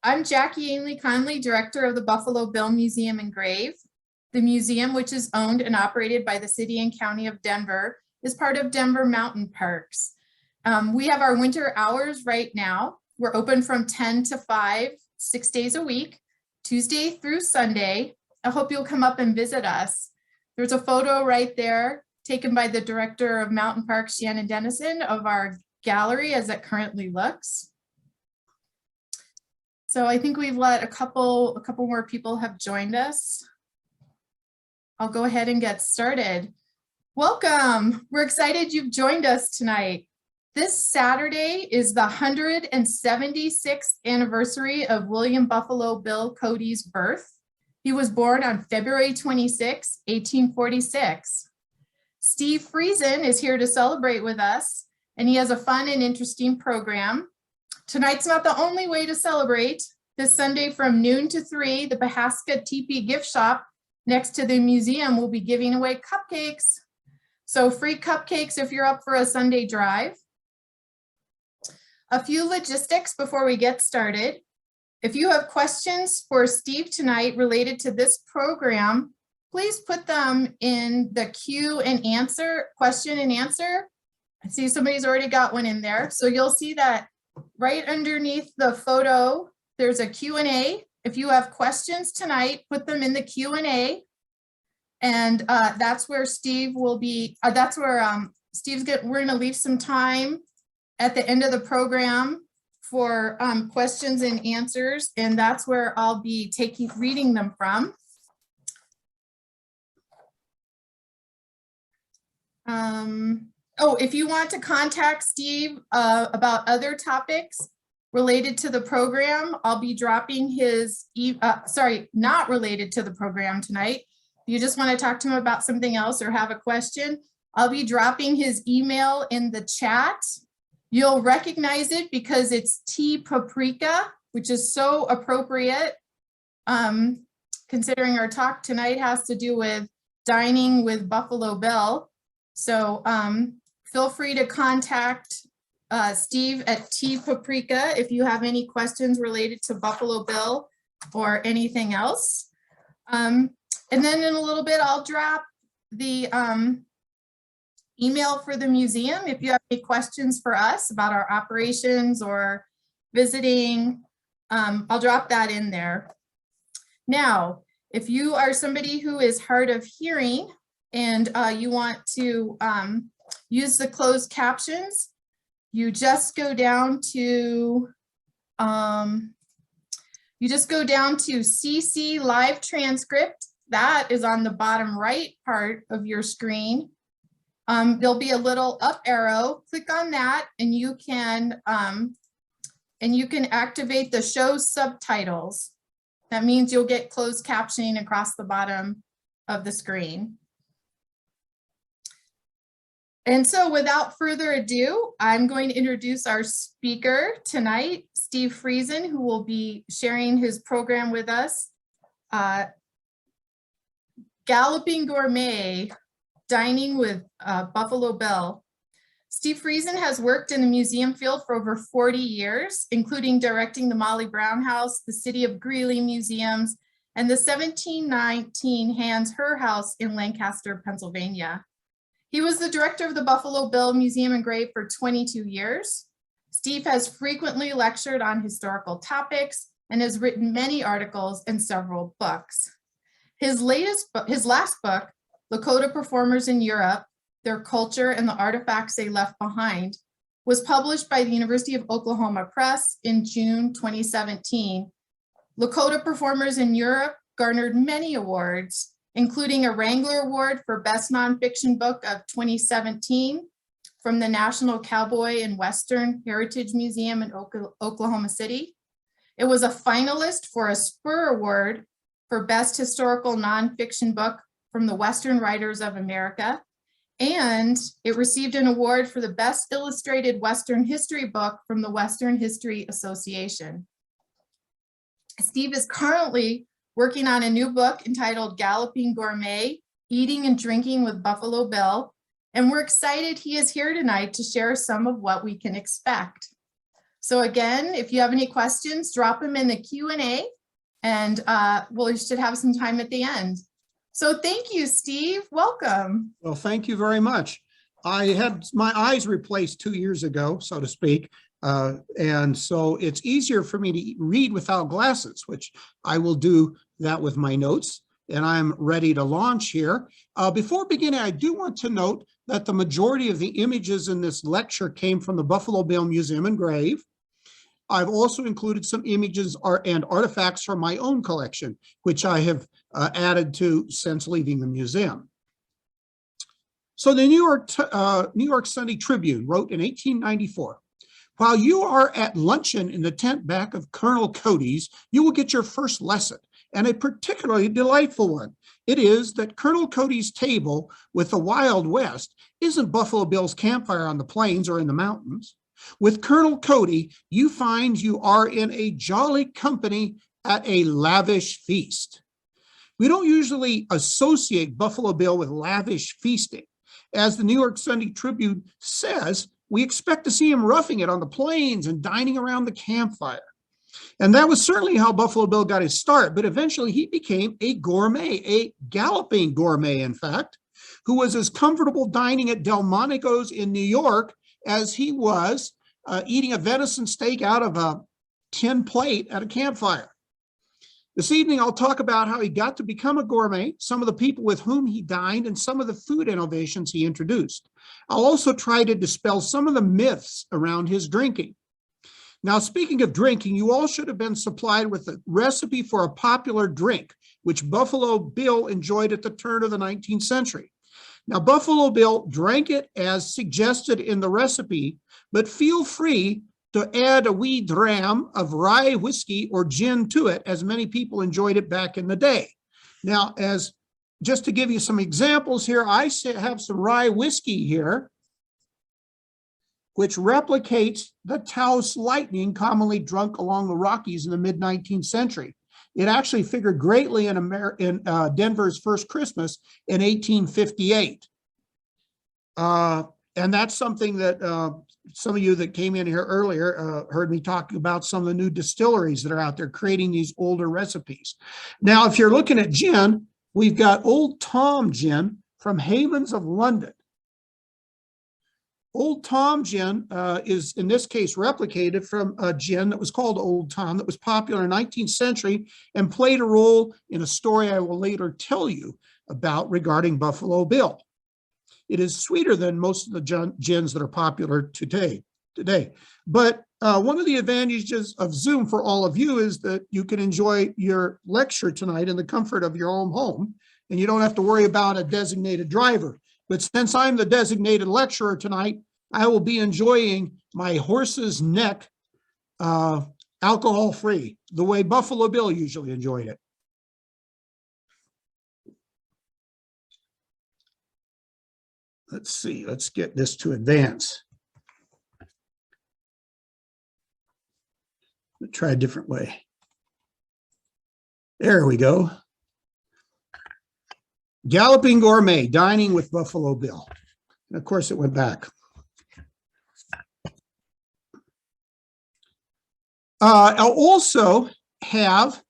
I'm Jackie Ainley Conley, Director of the Buffalo Bill Museum and Grave. The museum, which is owned and operated by the City and County of Denver, is part of Denver Mountain Parks. We have our winter hours right now. We're open from 10 to 5, 6 days a week, Tuesday through Sunday. I hope you'll come up and visit us. There's a photo right there taken by the Director of Mountain Parks, Shannon Dennison, of our gallery as it currently looks. So I think we've let a couple more people have joined us. I'll go ahead and get started. Welcome. We're excited you've joined us tonight. This Saturday is the 176th anniversary of William Buffalo Bill Cody's birth. He was born on February 26, 1846. Steve Friesen is here to celebrate with us, and he has a fun and interesting program. Tonight's not the only way to celebrate. This Sunday from noon to 3, the Pahaska Teepee gift shop next to the museum will be giving away cupcakes. So free cupcakes if you're up for a Sunday drive. A few logistics before we get started. If you have questions for Steve tonight related to this program, please put them in the question and answer. I see somebody's already got one in there. So you'll see that right underneath the photo, there's a Q&A. If you have questions tonight, put them in the Q&A. And that's where Steve will be, we're gonna leave some time at the end of the program for questions and answers. And that's where I'll be reading them from. If you want to contact Steve about other topics related to the program, I'll be dropping his, not related to the program tonight. If you just want to talk to him about something else or have a question, I'll be dropping his email in the chat. You'll recognize it because it's Tea Paprika, which is so appropriate considering our talk tonight has to do with dining with Buffalo Bill. So feel free to contact Steve at Tea Paprika if you have any questions related to Buffalo Bill or anything else. And then in a little bit, I'll drop the email for the museum. If you have any questions for us about our operations or visiting, I'll drop that in there. Now, if you are somebody who is hard of hearing and you want to use the closed captions, you just go down to CC live transcript. That is on the bottom right part of your screen. There'll be a little up arrow. Click on that, and you can activate the show subtitles. That means you'll get closed captioning across the bottom of the screen. And so without further ado, I'm going to introduce our speaker tonight, Steve Friesen, who will be sharing his program with us. Galloping Gourmet, Dining with Buffalo Bill. Steve Friesen has worked in the museum field for over 40 years, including directing the Molly Brown House, the City of Greeley Museums, and the 1719 Hans Herr House in Lancaster, Pennsylvania. He was the director of the Buffalo Bill Museum and Grave for 22 years. Steve has frequently lectured on historical topics and has written many articles and several books. His last book, Lakota Performers in Europe, Their Culture and the Artifacts They Left Behind, was published by the University of Oklahoma Press in June 2017. Lakota Performers in Europe garnered many awards, including a Wrangler Award for Best Nonfiction Book of 2017 from the National Cowboy and Western Heritage Museum in Oklahoma City. It was a finalist for a Spur Award for Best Historical Nonfiction Book from the Western Writers of America, and it received an award for the Best Illustrated Western History Book from the Western History Association. Steve is currently working on a new book entitled Galloping Gourmet, Eating and Drinking with Buffalo Bill, and we're excited he is here tonight to share some of what we can expect. So again, if you have any questions, drop them in the Q&A, and we should have some time at the end. So thank you, Steve. Welcome. Well, thank you very much. I had my eyes replaced 2 years ago, so to speak. And so it's easier for me to read without glasses, which I will do that with my notes. And I'm ready to launch here. Before beginning, I do want to note that the majority of the images in this lecture came from the Buffalo Bill Museum and Grave. I've also included some images and artifacts from my own collection, which I have added to since leaving the museum. So the New York Sunday Tribune wrote in 1894, "While you are at luncheon in the tent back of Colonel Cody's, you will get your first lesson, and a particularly delightful one. It is that Colonel Cody's table with the Wild West isn't Buffalo Bill's campfire on the plains or in the mountains. With Colonel Cody, you find you are in a jolly company at a lavish feast." We don't usually associate Buffalo Bill with lavish feasting. As the New York Sunday Tribune says, we expect to see him roughing it on the plains and dining around the campfire. And that was certainly how Buffalo Bill got his start, but eventually he became a gourmet, a galloping gourmet, in fact, who was as comfortable dining at Delmonico's in New York as he was eating a venison steak out of a tin plate at a campfire. This evening, I'll talk about how he got to become a gourmet, some of the people with whom he dined, and some of the food innovations he introduced. I'll also try to dispel some of the myths around his drinking. Now, speaking of drinking, you all should have been supplied with a recipe for a popular drink, which Buffalo Bill enjoyed at the turn of the 19th century. Now, Buffalo Bill drank it as suggested in the recipe, but feel free to add a wee dram of rye whiskey or gin to it, as many people enjoyed it back in the day. Now, just to give you some examples here, I have some rye whiskey here, which replicates the Taos Lightning commonly drunk along the Rockies in the mid-19th century. It actually figured greatly in Denver's first Christmas in 1858. And that's something that some of you that came in here earlier heard me talking about, some of the new distilleries that are out there creating these older recipes. Now, if you're looking at gin, we've got Old Tom gin from Havens of London. Old Tom gin is, in this case, replicated from a gin that was called Old Tom that was popular in the 19th century and played a role in a story I will later tell you about regarding Buffalo Bill. It is sweeter than most of the gins that are popular today. But one of the advantages of Zoom for all of you is that you can enjoy your lecture tonight in the comfort of your own home, and you don't have to worry about a designated driver. But since I'm the designated lecturer tonight, I will be enjoying my horse's neck alcohol-free, the way Buffalo Bill usually enjoyed it. Let's see, let's get this to advance. Let's try a different way. There we go. Galloping Gourmet, dining with Buffalo Bill. And of course, it went back. I'll also have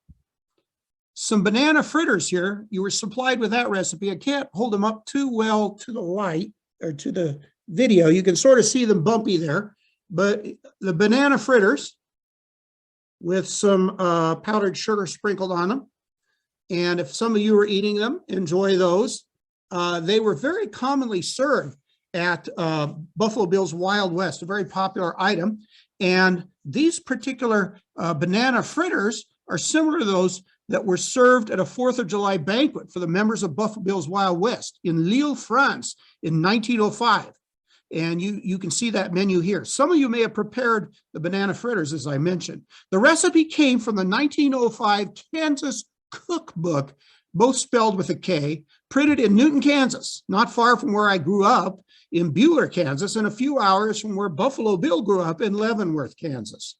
some banana fritters here. You were supplied with that recipe. I can't hold them up too well to the light or to the video. You can sort of see them bumpy there, but the banana fritters with some powdered sugar sprinkled on them. And if some of you are eating them, enjoy those. They were very commonly served at Buffalo Bill's Wild West, a very popular item. And these particular banana fritters are similar to those that were served at a 4th of July banquet for the members of Buffalo Bill's Wild West in Lille, France in 1905. And you can see that menu here. Some of you may have prepared the banana fritters, as I mentioned. The recipe came from the 1905 Kansas Cookbook, both spelled with a K, printed in Newton, Kansas, not far from where I grew up in Buhler, Kansas, and a few hours from where Buffalo Bill grew up in Leavenworth, Kansas.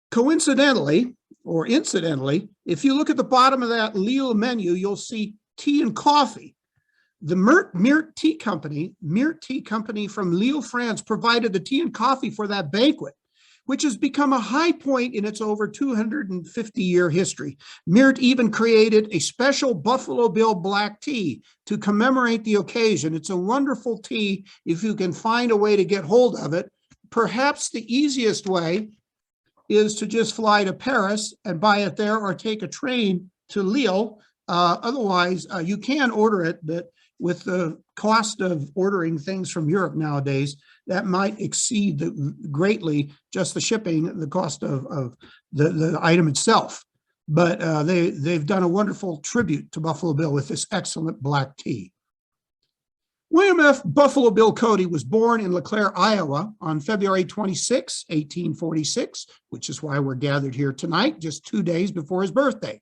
Coincidentally, or incidentally, if you look at the bottom of that Lille menu, you'll see tea and coffee. The Myrte Tea Company from Lille, France, provided the tea and coffee for that banquet, which has become a high point in its over 250-year history. Myrte even created a special Buffalo Bill black tea to commemorate the occasion. It's a wonderful tea if you can find a way to get hold of it. Perhaps the easiest way is to just fly to Paris and buy it there, or take a train to Lille. Otherwise, you can order it, but with the cost of ordering things from Europe nowadays, that might exceed greatly just the shipping, the cost of the item itself. But they've done a wonderful tribute to Buffalo Bill with this excellent black tea. William F. Buffalo Bill Cody was born in LeClaire, Iowa on February 26, 1846, which is why we're gathered here tonight, just 2 days before his birthday.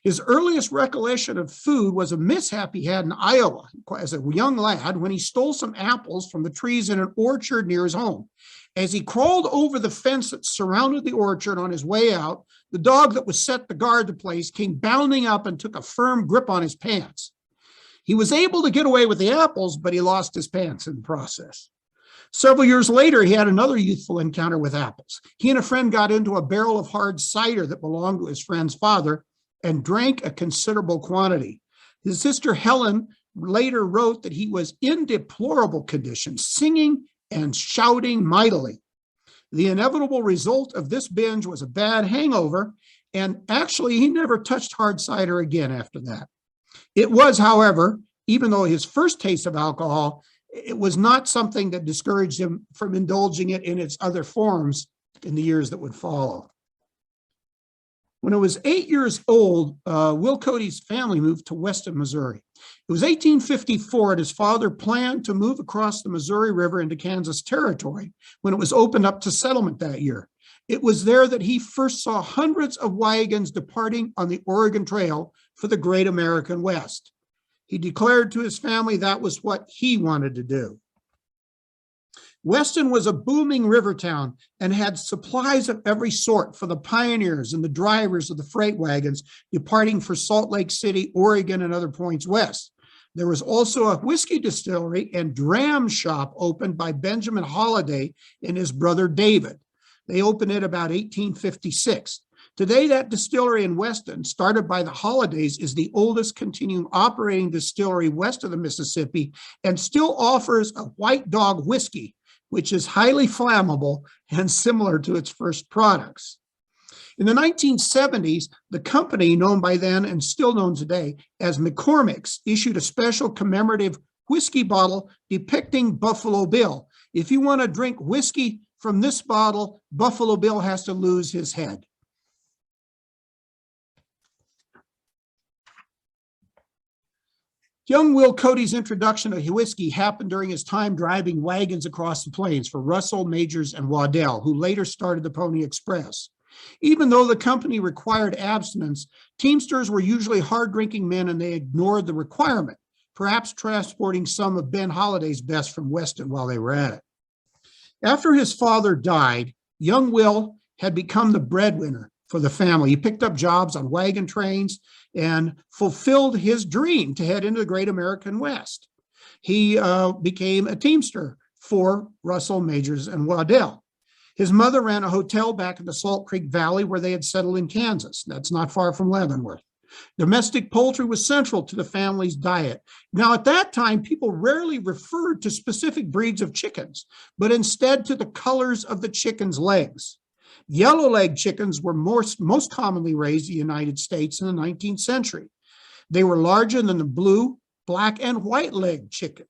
His earliest recollection of food was a mishap he had in Iowa as a young lad when he stole some apples from the trees in an orchard near his home. As he crawled over the fence that surrounded the orchard on his way out, the dog that was set to guard the place came bounding up and took a firm grip on his pants. He was able to get away with the apples, but he lost his pants in the process. Several years later, he had another youthful encounter with apples. He and a friend got into a barrel of hard cider that belonged to his friend's father and drank a considerable quantity. His sister Helen later wrote that he was in deplorable condition, singing and shouting mightily. The inevitable result of this binge was a bad hangover, and actually he never touched hard cider again after that. It was, however, even though his first taste of alcohol, it was not something that discouraged him from indulging it in its other forms in the years that would follow. When he was 8 years old, Will Cody's family moved to Weston, Missouri. It was 1854, and his father planned to move across the Missouri River into Kansas Territory when it was opened up to settlement that year. It was there that he first saw hundreds of wagons departing on the Oregon Trail for the Great American West. He declared to his family that was what he wanted to do. Weston was a booming river town and had supplies of every sort for the pioneers and the drivers of the freight wagons departing for Salt Lake City, Oregon, and other points west. There was also a whiskey distillery and dram shop opened by Benjamin Holliday and his brother David. They opened it about 1856. Today, that distillery in Weston, started by the Hollidays, is the oldest continuing operating distillery west of the Mississippi and still offers a White Dog whiskey, which is highly flammable and similar to its first products. In the 1970s, the company, known by then and still known today as McCormick's, issued a special commemorative whiskey bottle depicting Buffalo Bill. If you want to drink whiskey from this bottle, Buffalo Bill has to lose his head. Young Will Cody's introduction to whiskey happened during his time driving wagons across the plains for Russell, Majors, and Waddell, who later started the Pony Express. Even though the company required abstinence, teamsters were usually hard-drinking men and they ignored the requirement, perhaps transporting some of Ben Holliday's best from Weston while they were at it. After his father died, young Will had become the breadwinner for the family. He picked up jobs on wagon trains and fulfilled his dream to head into the Great American West. He became a teamster for Russell, Majors, and Waddell. His mother ran a hotel back in the Salt Creek Valley where they had settled in Kansas. That's not far from Leavenworth. Domestic poultry was central to the family's diet. Now, at that time, people rarely referred to specific breeds of chickens, but instead to the colors of the chicken's legs. Yellow leg chickens were most commonly raised in the United States in the 19th century. They were larger than the blue, black, and white leg chickens.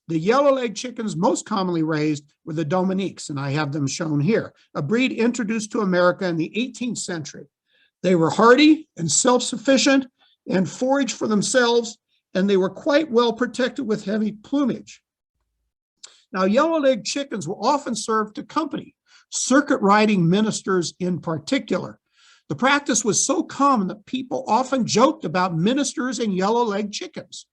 The yellow leg chickens most commonly raised were the Dominiques, and I have them shown here, a breed introduced to America in the 18th century. They were hardy and self-sufficient and foraged for themselves, and they were quite well protected with heavy plumage. Now, yellow leg chickens were often served to company, circuit riding ministers in particular. The practice was so common that people often joked about ministers and yellow-legged chickens.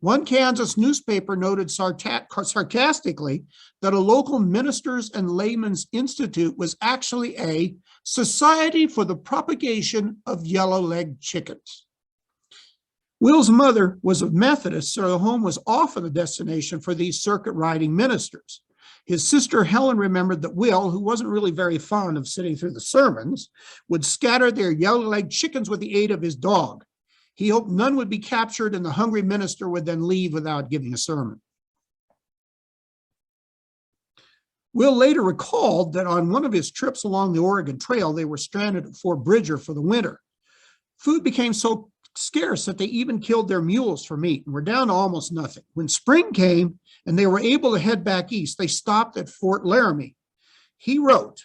One Kansas newspaper noted sarcastically that a local ministers and laymen's institute was actually a society for the propagation of yellow-legged chickens. Will's mother was a Methodist, so the home was often a destination for these circuit riding ministers. His sister Helen remembered that Will, who wasn't really very fond of sitting through the sermons, would scatter their yellow-legged chickens with the aid of his dog. He hoped none would be captured and the hungry minister would then leave without giving a sermon. Will later recalled that on one of his trips along the Oregon Trail, they were stranded at Fort Bridger for the winter. Food became so scarce that they even killed their mules for meat and were down to almost nothing. When spring came and they were able to head back east, they stopped at Fort Laramie. He wrote,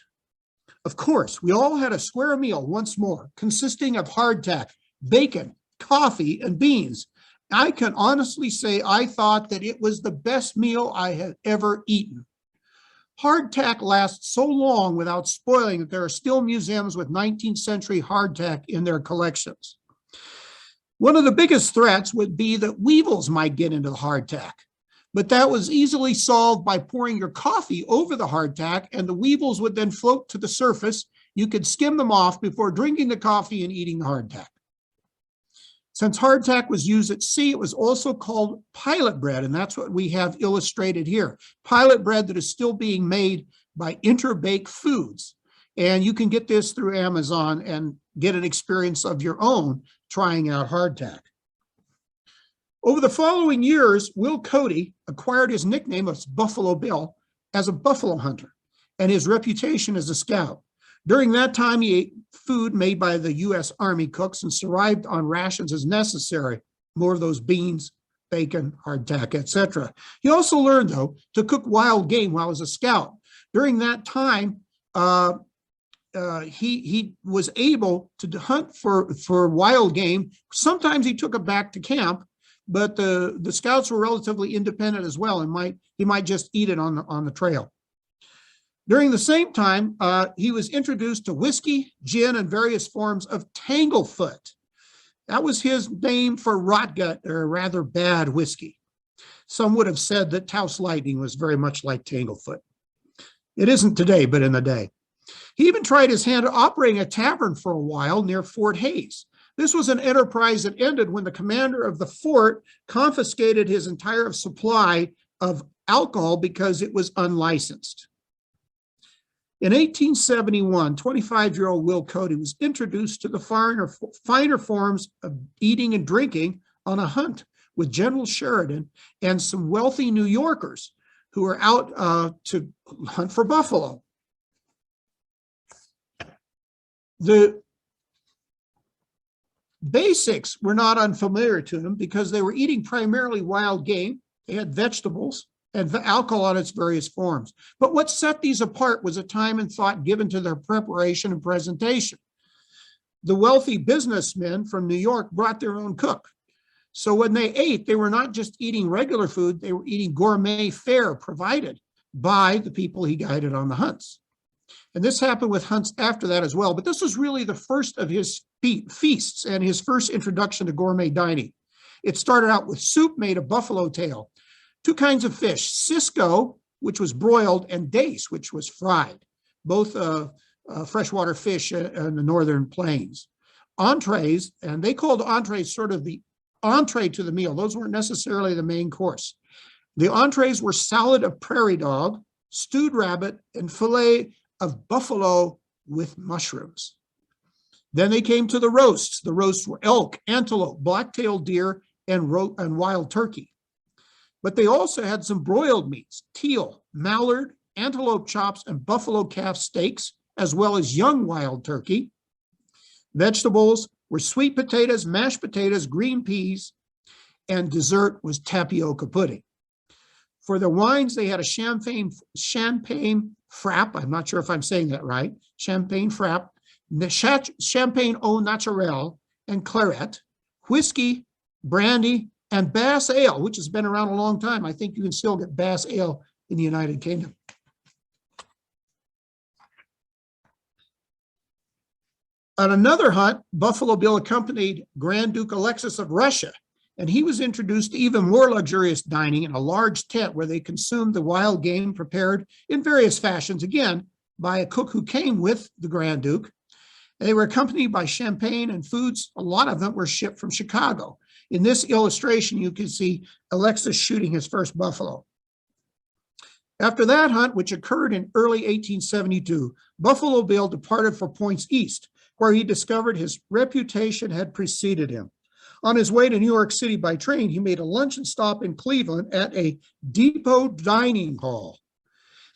"Of course, we all had a square meal once more, consisting of hardtack, bacon, coffee, and beans. I can honestly say I thought that it was the best meal I had ever eaten." Hardtack lasts so long without spoiling that there are still museums with 19th century hardtack in their collections. One of the biggest threats would be that weevils might get into the hardtack, but that was easily solved by pouring your coffee over the hardtack and the weevils would then float to the surface. You could skim them off before drinking the coffee and eating the hardtack. Since hardtack was used at sea, it was also called pilot bread, and that's what we have illustrated here. Pilot bread that is still being made by Interbake Foods. And you can get this through Amazon and get an experience of your own trying out hardtack. Over the following years, Will Cody acquired his nickname of Buffalo Bill as a buffalo hunter and his reputation as a scout. During that time, he ate food made by the U.S. Army cooks and survived on rations as necessary, more of those beans, bacon, hardtack, etc. He also learned, though, to cook wild game while as a scout. During that time, he was able to hunt for wild game. Sometimes he took it back to camp, but the scouts were relatively independent as well, and he might just eat it on the trail. During the same time, he was introduced to whiskey, gin, and various forms of tanglefoot. That was his name for rotgut, or rather bad whiskey. Some would have said that Taos Lightning was very much like tanglefoot. It isn't today, but in the day. He even tried his hand at operating a tavern for a while near Fort Hays. This was an enterprise that ended when the commander of the fort confiscated his entire supply of alcohol because it was unlicensed. In 1871, 25-year-old Will Cody was introduced to the finer forms of eating and drinking on a hunt with General Sheridan and some wealthy New Yorkers who were out to hunt for buffalo. The basics were not unfamiliar to him because they were eating primarily wild game. They had vegetables and alcohol in its various forms. But what set these apart was a time and thought given to their preparation and presentation. The wealthy businessmen from New York brought their own cook. So when they ate, they were not just eating regular food, they were eating gourmet fare provided by the people he guided on the hunts. And this happened with hunts after that as well, but this was really the first of his feasts and his first introduction to gourmet dining. It started out with soup made of buffalo tail, two kinds of fish, Cisco, which was broiled, and dace, which was fried, both freshwater fish in the northern plains. Entrees, and they called entrees sort of the entree to the meal. Those weren't necessarily the main course. The entrees were salad of prairie dog, stewed rabbit, and filet of buffalo with mushrooms. Then they came to the roasts. The roasts were elk, antelope, black-tailed deer, and wild turkey. But they also had some broiled meats, teal, mallard, antelope chops, and buffalo calf steaks, as well as young wild turkey. Vegetables were sweet potatoes, mashed potatoes, green peas, and dessert was tapioca pudding. For the wines, they had a champagne frappe. I'm not sure if I'm saying that right. Champagne frappe, champagne au naturel, and claret, whiskey, brandy, and Bass ale, which has been around a long time. I think you can still get Bass ale in the United Kingdom. On another hunt, Buffalo Bill accompanied Grand Duke Alexis of Russia, and he was introduced to even more luxurious dining in a large tent where they consumed the wild game prepared in various fashions, again, by a cook who came with the Grand Duke. And they were accompanied by champagne and foods. A lot of them were shipped from Chicago. In this illustration, you can see Alexis shooting his first buffalo. After that hunt, which occurred in early 1872, Buffalo Bill departed for points east, where he discovered his reputation had preceded him. On his way to New York City by train, he made a luncheon stop in Cleveland at a depot dining hall.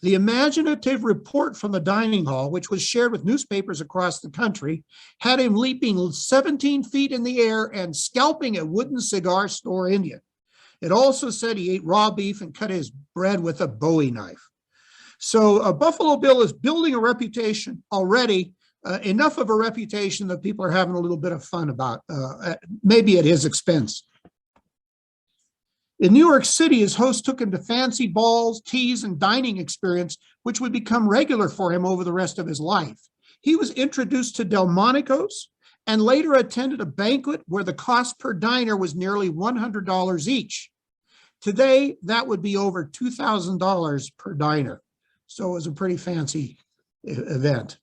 The imaginative report from the dining hall, which was shared with newspapers across the country, had him leaping 17 feet in the air and scalping a wooden cigar store Indian. It also said he ate raw beef and cut his bread with a Bowie knife. So Buffalo Bill is building a reputation already, enough of a reputation that people are having a little bit of fun about, maybe at his expense. In New York City, his host took him to fancy balls, teas, and dining experience, which would become regular for him over the rest of his life. He was introduced to Delmonico's and later attended a banquet where the cost per diner was nearly $100 each. Today, that would be over $2,000 per diner. So it was a pretty fancy event.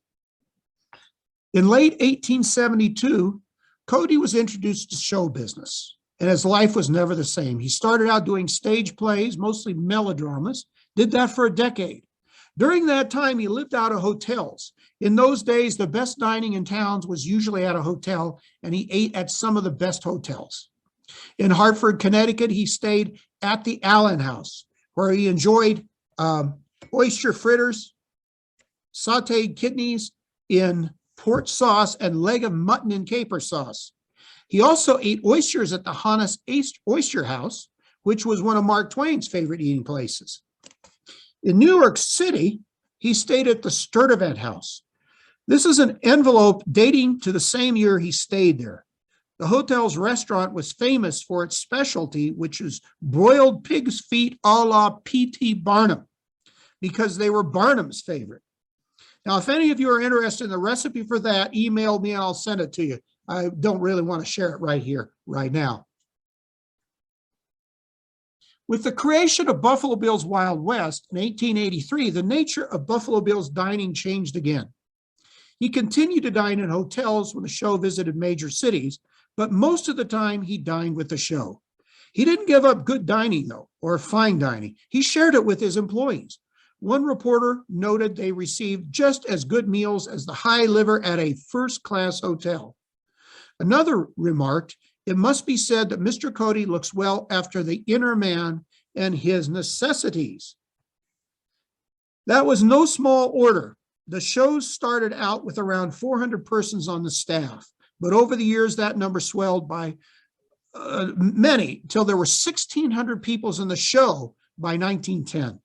In late 1872, Cody was introduced to show business, and his life was never the same. He started out doing stage plays, mostly melodramas, did that for a decade. During that time, he lived out of hotels. In those days, the best dining in towns was usually at a hotel, and he ate at some of the best hotels. In Hartford, Connecticut, he stayed at the Allen House, where he enjoyed oyster fritters, sauteed kidneys in port sauce, and leg of mutton in caper sauce. He also ate oysters at the Hannes Oyster House, which was one of Mark Twain's favorite eating places. In New York City, he stayed at the Sturtevant House. This is an envelope dating to the same year he stayed there. The hotel's restaurant was famous for its specialty, which is broiled pig's feet a la P.T. Barnum, because they were Barnum's favorite. Now, if any of you are interested in the recipe for that, email me and I'll send it to you. I don't really want to share it right here, right now. With the creation of Buffalo Bill's Wild West in 1883, the nature of Buffalo Bill's dining changed again. He continued to dine in hotels when the show visited major cities, but most of the time he dined with the show. He didn't give up good dining, though, or fine dining. He shared it with his employees. One reporter noted they received just as good meals as the high liver at a first-class hotel. Another remarked, "It must be said that Mr. Cody looks well after the inner man and his necessities." That was no small order. The shows started out with around 400 persons on the staff, but over the years, that number swelled by many, till there were 1,600 people in the show by 1910.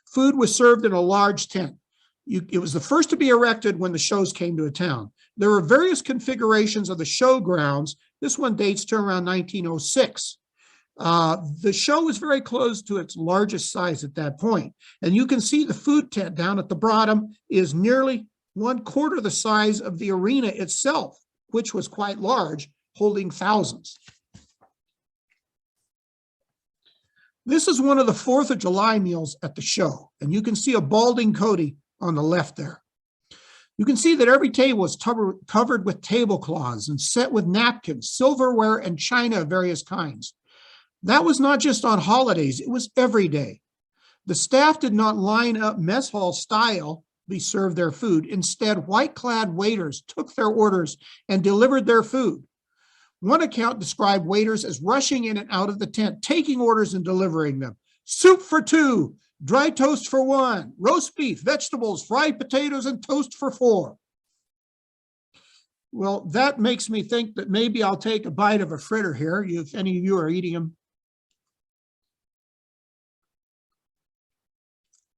Food was served in a large tent. It was the first to be erected when the shows came to a town. There were various configurations of the show grounds. This one dates to around 1906. The show was very close to its largest size at that point. And you can see the food tent down at the bottom is nearly 1/4 the size of the arena itself, which was quite large, holding thousands. This is one of the 4th of July meals at the show, and you can see a balding Cody on the left there. You can see that every table is covered with tablecloths and set with napkins, silverware, and china of various kinds. That was not just on holidays, it was every day. The staff did not line up mess hall style to be served their food. Instead, white-clad waiters took their orders and delivered their food. One account described waiters as rushing in and out of the tent, taking orders and delivering them. Soup for 2, dry toast for 1, roast beef, vegetables, fried potatoes, and toast for 4. Well, that makes me think that maybe I'll take a bite of a fritter here, if any of you are eating them.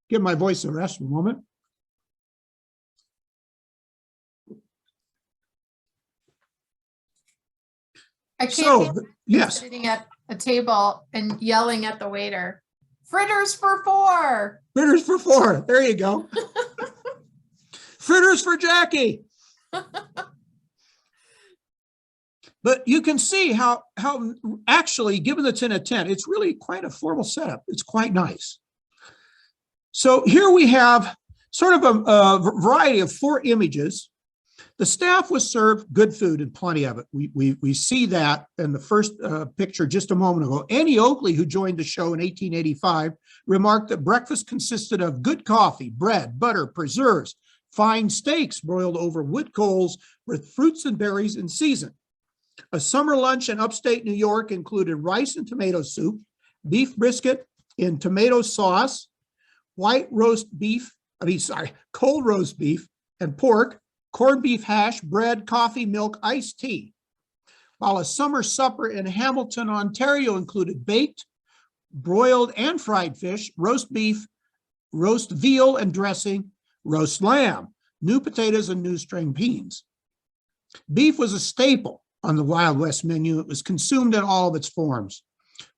Give my voice a rest for a moment. I can't be yes. sitting at a table and yelling at the waiter, "Fritters for 4." Fritters for 4. There you go. Fritters for Jackie. But you can see how actually, given the 10 of 10, it's really quite a formal setup. It's quite nice. So here we have sort of a variety of 4 images The staff was served good food and plenty of it. We see that in the first picture just a moment ago. Annie Oakley, who joined the show in 1885, remarked that breakfast consisted of good coffee, bread, butter, preserves, fine steaks broiled over wood coals with fruits and berries in season. A summer lunch in upstate New York included rice and tomato soup, beef brisket in tomato sauce, cold roast beef and pork, corned beef hash, bread, coffee, milk, iced tea. While a summer supper in Hamilton, Ontario included baked, broiled and fried fish, roast beef, roast veal and dressing, roast lamb, new potatoes and new string beans. Beef was a staple on the Wild West menu. It was consumed in all of its forms.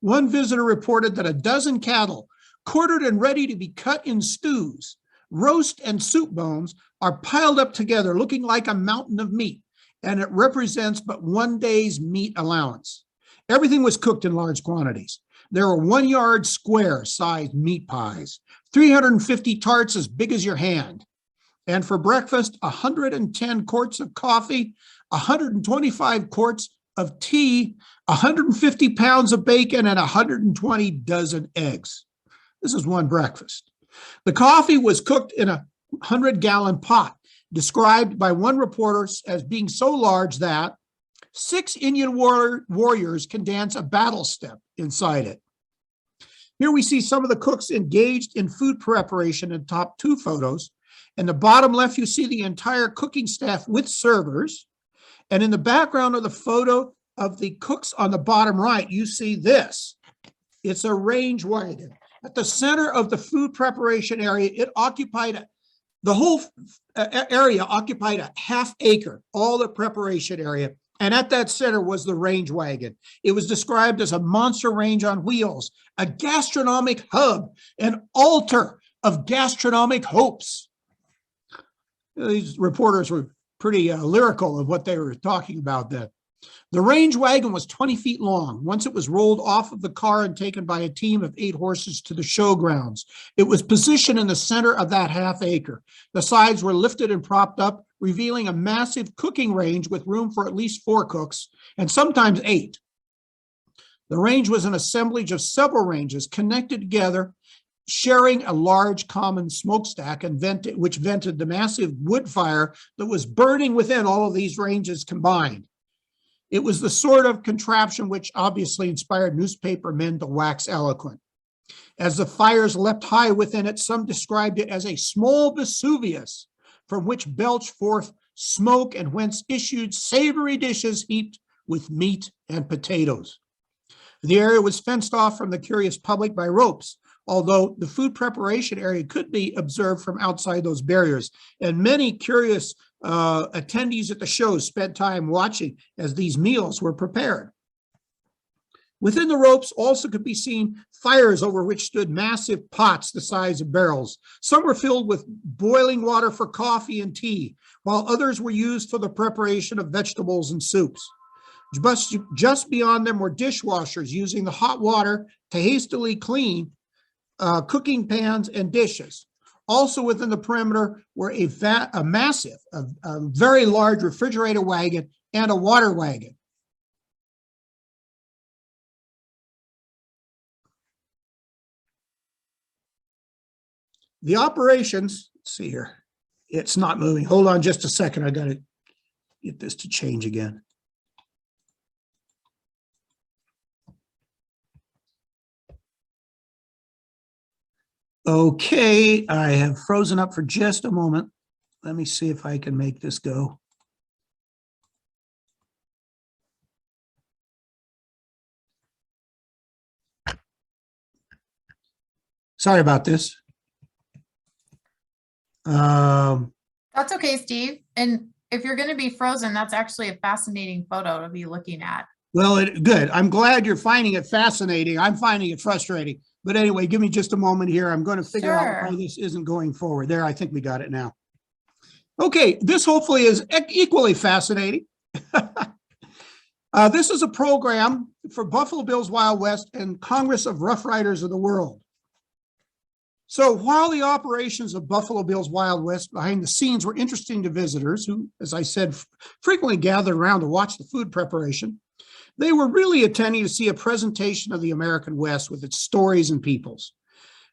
One visitor reported that a dozen cattle, quartered and ready to be cut in stews, roast and soup bones, are piled up together looking like a mountain of meat, and it represents but one day's meat allowance. Everything was cooked in large quantities. There were 1 yard square sized meat pies, 350 tarts as big as your hand. And for breakfast, 110 quarts of coffee, 125 quarts of tea, 150 pounds of bacon, and 120 dozen eggs. This is one breakfast. The coffee was cooked in a 100-gallon pot, described by one reporter as being so large that 6 Indian warriors can dance a battle step inside it. Here we see some of the cooks engaged in food preparation in top 2 photos. In the bottom left, you see the entire cooking staff with servers. And in the background of the photo of the cooks on the bottom right, you see this. It's a range wagon. At the center of the food preparation area, the whole area occupied a half acre, all the preparation area. And at that center was the range wagon. It was described as a monster range on wheels, a gastronomic hub, an altar of gastronomic hopes. These reporters were pretty lyrical of what they were talking about then. The range wagon was 20 feet long. Once it was rolled off of the car and taken by a team of 8 horses to the showgrounds. It was positioned in the center of that half acre. The sides were lifted and propped up, revealing a massive cooking range with room for at least 4 cooks, and sometimes 8. The range was an assemblage of several ranges connected together, sharing a large common smokestack which vented the massive wood fire that was burning within all of these ranges combined. It was the sort of contraption which obviously inspired newspaper men to wax eloquent. As the fires leapt high within it, some described it as a small Vesuvius from which belched forth smoke and whence issued savory dishes heaped with meat and potatoes. The area was fenced off from the curious public by ropes, although the food preparation area could be observed from outside those barriers. And many curious attendees at the show spent time watching as these meals were prepared. Within the ropes also could be seen fires over which stood massive pots the size of barrels. Some were filled with boiling water for coffee and tea, while others were used for the preparation of vegetables and soups. Just beyond them were dishwashers using the hot water to hastily clean cooking pans and dishes. Also within the perimeter were a very large refrigerator wagon and a water wagon. The operations, let's see here, it's not moving. Hold on just a second. I got to get this to change again. Okay, I have frozen up for just a moment. Let me see if I can make this go. Sorry about this. That's okay, Steve. And if you're going to be frozen, that's actually a fascinating photo to be looking at. Well, good. I'm glad you're finding it fascinating. I'm finding it frustrating. But anyway, give me just a moment here. I'm going to figure out why this isn't going forward. There, I think we got it now. Okay, this hopefully is equally fascinating. This is a program for Buffalo Bills Wild West and Congress of Rough Riders of the World. So while the operations of Buffalo Bill's Wild West behind the scenes were interesting to visitors who, as I said, frequently gathered around to watch the food preparation, they were really attending to see a presentation of the American West with its stories and peoples.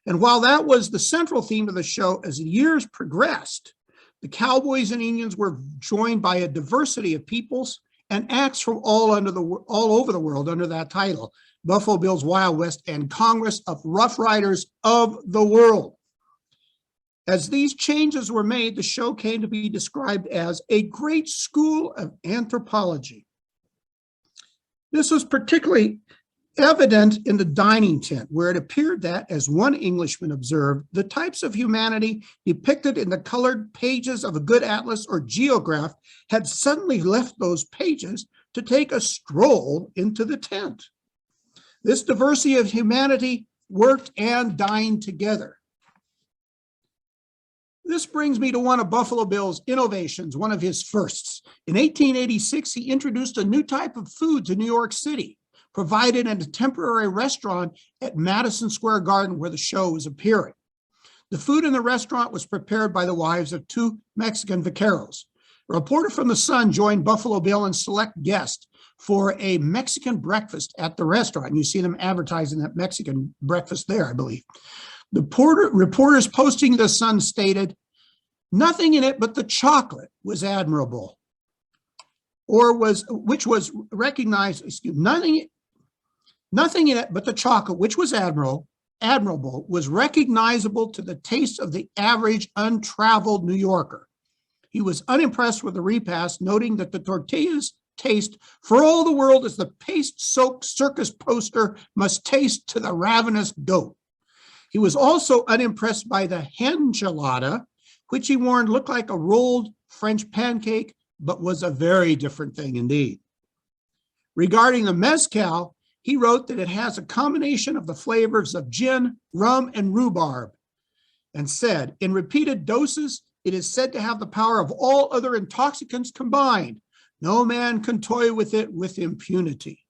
And while that was the central theme of the show, as the years progressed, the cowboys and Indians were joined by a diversity of peoples and acts from all over the world under that title, Buffalo Bill's Wild West and Congress of Rough Riders of the World. As these changes were made, the show came to be described as a great school of anthropology. This was particularly evident in the dining tent, where it appeared that, as one Englishman observed, the types of humanity depicted in the colored pages of a good atlas or geograph had suddenly left those pages to take a stroll into the tent. This diversity of humanity worked and dined together. This brings me to one of Buffalo Bill's innovations, one of his firsts. In 1886, he introduced a new type of food to New York City, provided in a temporary restaurant at Madison Square Garden where the show was appearing. The food in the restaurant was prepared by the wives of two Mexican vaqueros. A reporter from the Sun joined Buffalo Bill and select guests for a Mexican breakfast at the restaurant. You see them advertising that Mexican breakfast there, I believe. The reporters posting the Sun stated, "Nothing in it but the chocolate was admirable," which was recognized, nothing in it but the chocolate, which was admirable, was recognizable to the taste of the average untraveled New Yorker. He was unimpressed with the repast, noting that the tortillas taste for all the world as the paste-soaked circus poster must taste to the ravenous goat. He was also unimpressed by the henchilada, which he warned looked like a rolled French pancake, but was a very different thing indeed. Regarding the mezcal, he wrote that it has a combination of the flavors of gin, rum, and rhubarb, and said, in repeated doses, it is said to have the power of all other intoxicants combined. No man can toy with it with impunity.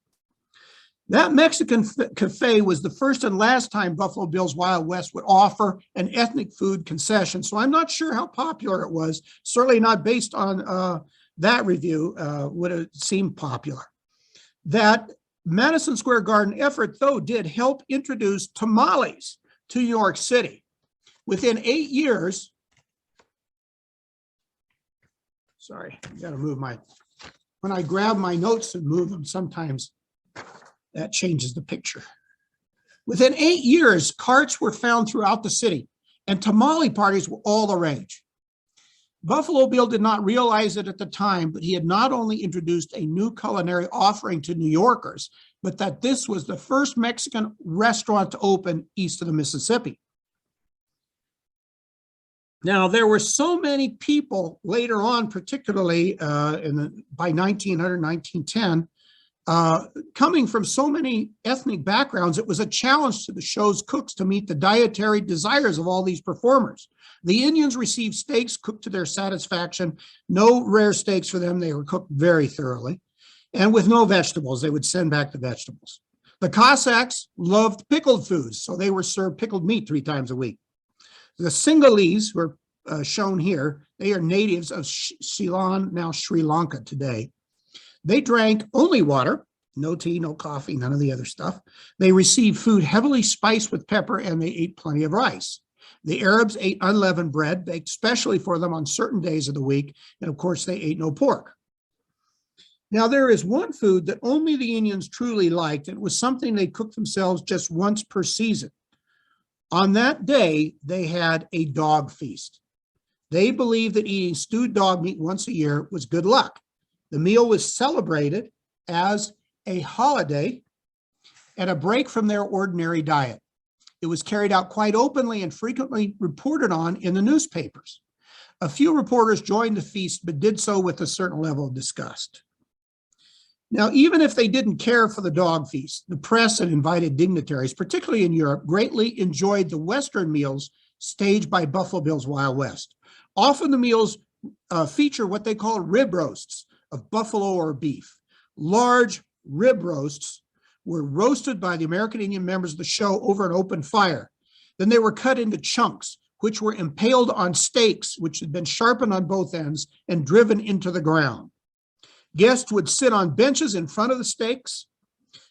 That Mexican cafe was the first and last time Buffalo Bill's Wild West would offer an ethnic food concession. So I'm not sure how popular it was. Certainly not based on that review would it seem popular. That Madison Square Garden effort, though, did help introduce tamales to New York City. Within 8 years, sorry, I got to move when I grab my notes and move them, sometimes that changes the picture. Within 8 years, carts were found throughout the city, and tamale parties were all the rage. Buffalo Bill did not realize it at the time, but he had not only introduced a new culinary offering to New Yorkers, but that this was the first Mexican restaurant to open east of the Mississippi. Now, there were so many people later on, particularly by 1900, 1910, coming from so many ethnic backgrounds, it was a challenge to the show's cooks to meet the dietary desires of all these performers. The Indians received steaks cooked to their satisfaction, no rare steaks for them. They were cooked very thoroughly, and with no vegetables. They would send back the vegetables. The Cossacks loved pickled foods, so they were served pickled meat 3 times a week. The Sinhalese, who are shown here, they are natives of Ceylon, now Sri Lanka today. They drank only water, no tea, no coffee, none of the other stuff. They received food heavily spiced with pepper, and they ate plenty of rice. The Arabs ate unleavened bread, baked specially for them on certain days of the week, and of course they ate no pork. Now, there is one food that only the Indians truly liked, and it was something they cooked themselves just once per season. On that day, they had a dog feast. They believed that eating stewed dog meat once a year was good luck. The meal was celebrated as a holiday and a break from their ordinary diet. It was carried out quite openly and frequently reported on in the newspapers. A few reporters joined the feast, but did so with a certain level of disgust. Now, even if they didn't care for the dog feast, the press and invited dignitaries, particularly in Europe, greatly enjoyed the Western meals staged by Buffalo Bill's Wild West. Often the meals feature what they call rib roasts of buffalo or beef. Large rib roasts were roasted by the American Indian members of the show over an open fire. Then they were cut into chunks, which were impaled on stakes, which had been sharpened on both ends and driven into the ground. Guests would sit on benches in front of the steaks.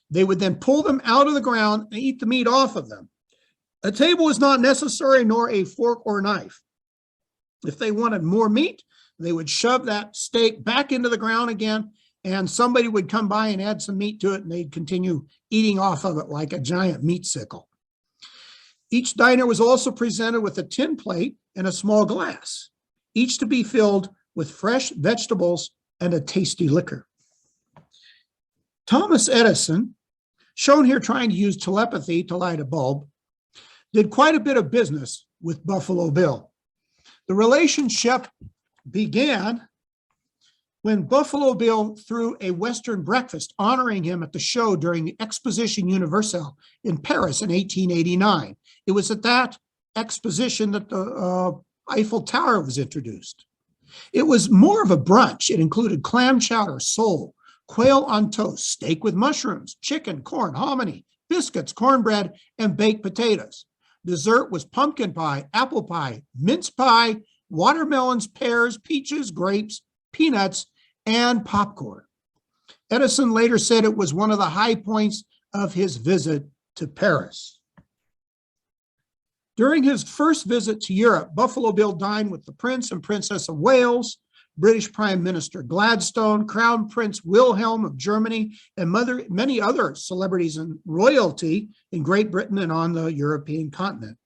They would then pull them out of the ground and eat the meat off of them. A table was not necessary, nor a fork or knife. If they wanted more meat, they would shove that steak back into the ground again, and somebody would come by and add some meat to it, and they'd continue eating off of it like a giant meat sickle. Each diner was also presented with a tin plate and a small glass, each to be filled with fresh vegetables and a tasty liquor. Thomas Edison, shown here trying to use telepathy to light a bulb, did quite a bit of business with Buffalo Bill. The relationship began when Buffalo Bill threw a Western breakfast honoring him at the show during the Exposition Universelle in Paris in 1889. It was at that exposition that the Eiffel Tower was introduced. It was more of a brunch. It included clam chowder, sole, quail on toast, steak with mushrooms, chicken, corn, hominy, biscuits, cornbread, and baked potatoes. Dessert was pumpkin pie, apple pie, mince pie, watermelons, pears, peaches, grapes, peanuts, and popcorn. Edison later said it was one of the high points of his visit to Paris. During his first visit to Europe, Buffalo Bill dined with the Prince and Princess of Wales, British Prime Minister Gladstone, Crown Prince Wilhelm of Germany, and many other celebrities and royalty in Great Britain and on the European continent.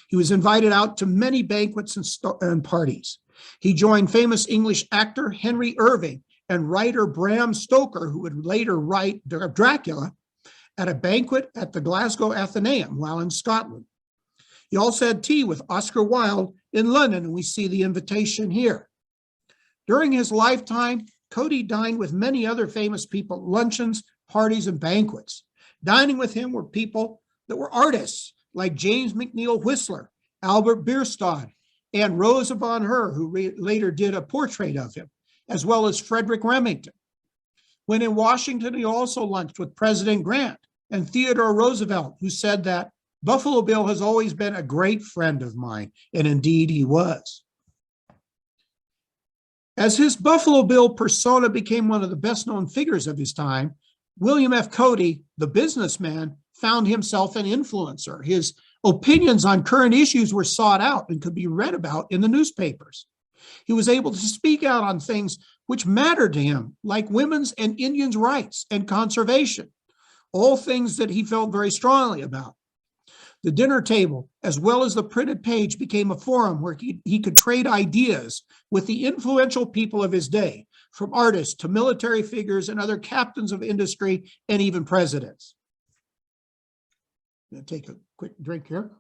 He was invited out to many banquets and parties. He joined famous English actor Henry Irving and writer Bram Stoker, who would later write Dracula, at a banquet at the Glasgow Athenaeum while in Scotland. He also had tea with Oscar Wilde in London, and we see the invitation here. During his lifetime, Cody dined with many other famous people at luncheons, parties, and banquets. Dining with him were people that were artists, like James McNeill Whistler, Albert Bierstadt, and Rosa von Herr, who later did a portrait of him, as well as Frederick Remington. When in Washington, he also lunched with President Grant and Theodore Roosevelt, who said that Buffalo Bill has always been a great friend of mine, and indeed he was. As his Buffalo Bill persona became one of the best-known figures of his time, William F. Cody, the businessman, found himself an influencer. His opinions on current issues were sought out and could be read about in the newspapers. He was able to speak out on things which mattered to him, like women's and Indians' rights and conservation, all things that he felt very strongly about. The dinner table, as well as the printed page, became a forum where he could trade ideas with the influential people of his day, from artists to military figures and other captains of industry and even presidents. I'm going to take a quick drink here.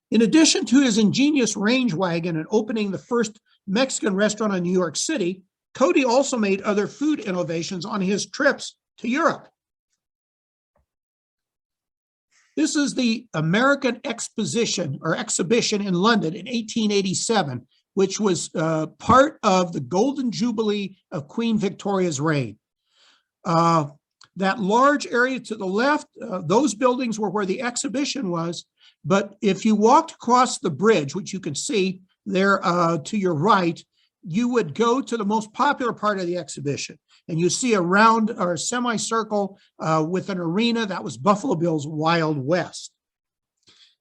In addition to his ingenious range wagon and opening the first Mexican restaurant in New York City, Cody also made other food innovations on his trips to Europe. This is the American Exposition or Exhibition in London in 1887, which was part of the Golden Jubilee of Queen Victoria's reign. That large area to the left, those buildings were where the exhibition was. But if you walked across the bridge, which you can see there to your right, you would go to the most popular part of the exhibition. And you see a round or a semicircle with an arena. That was Buffalo Bill's Wild West.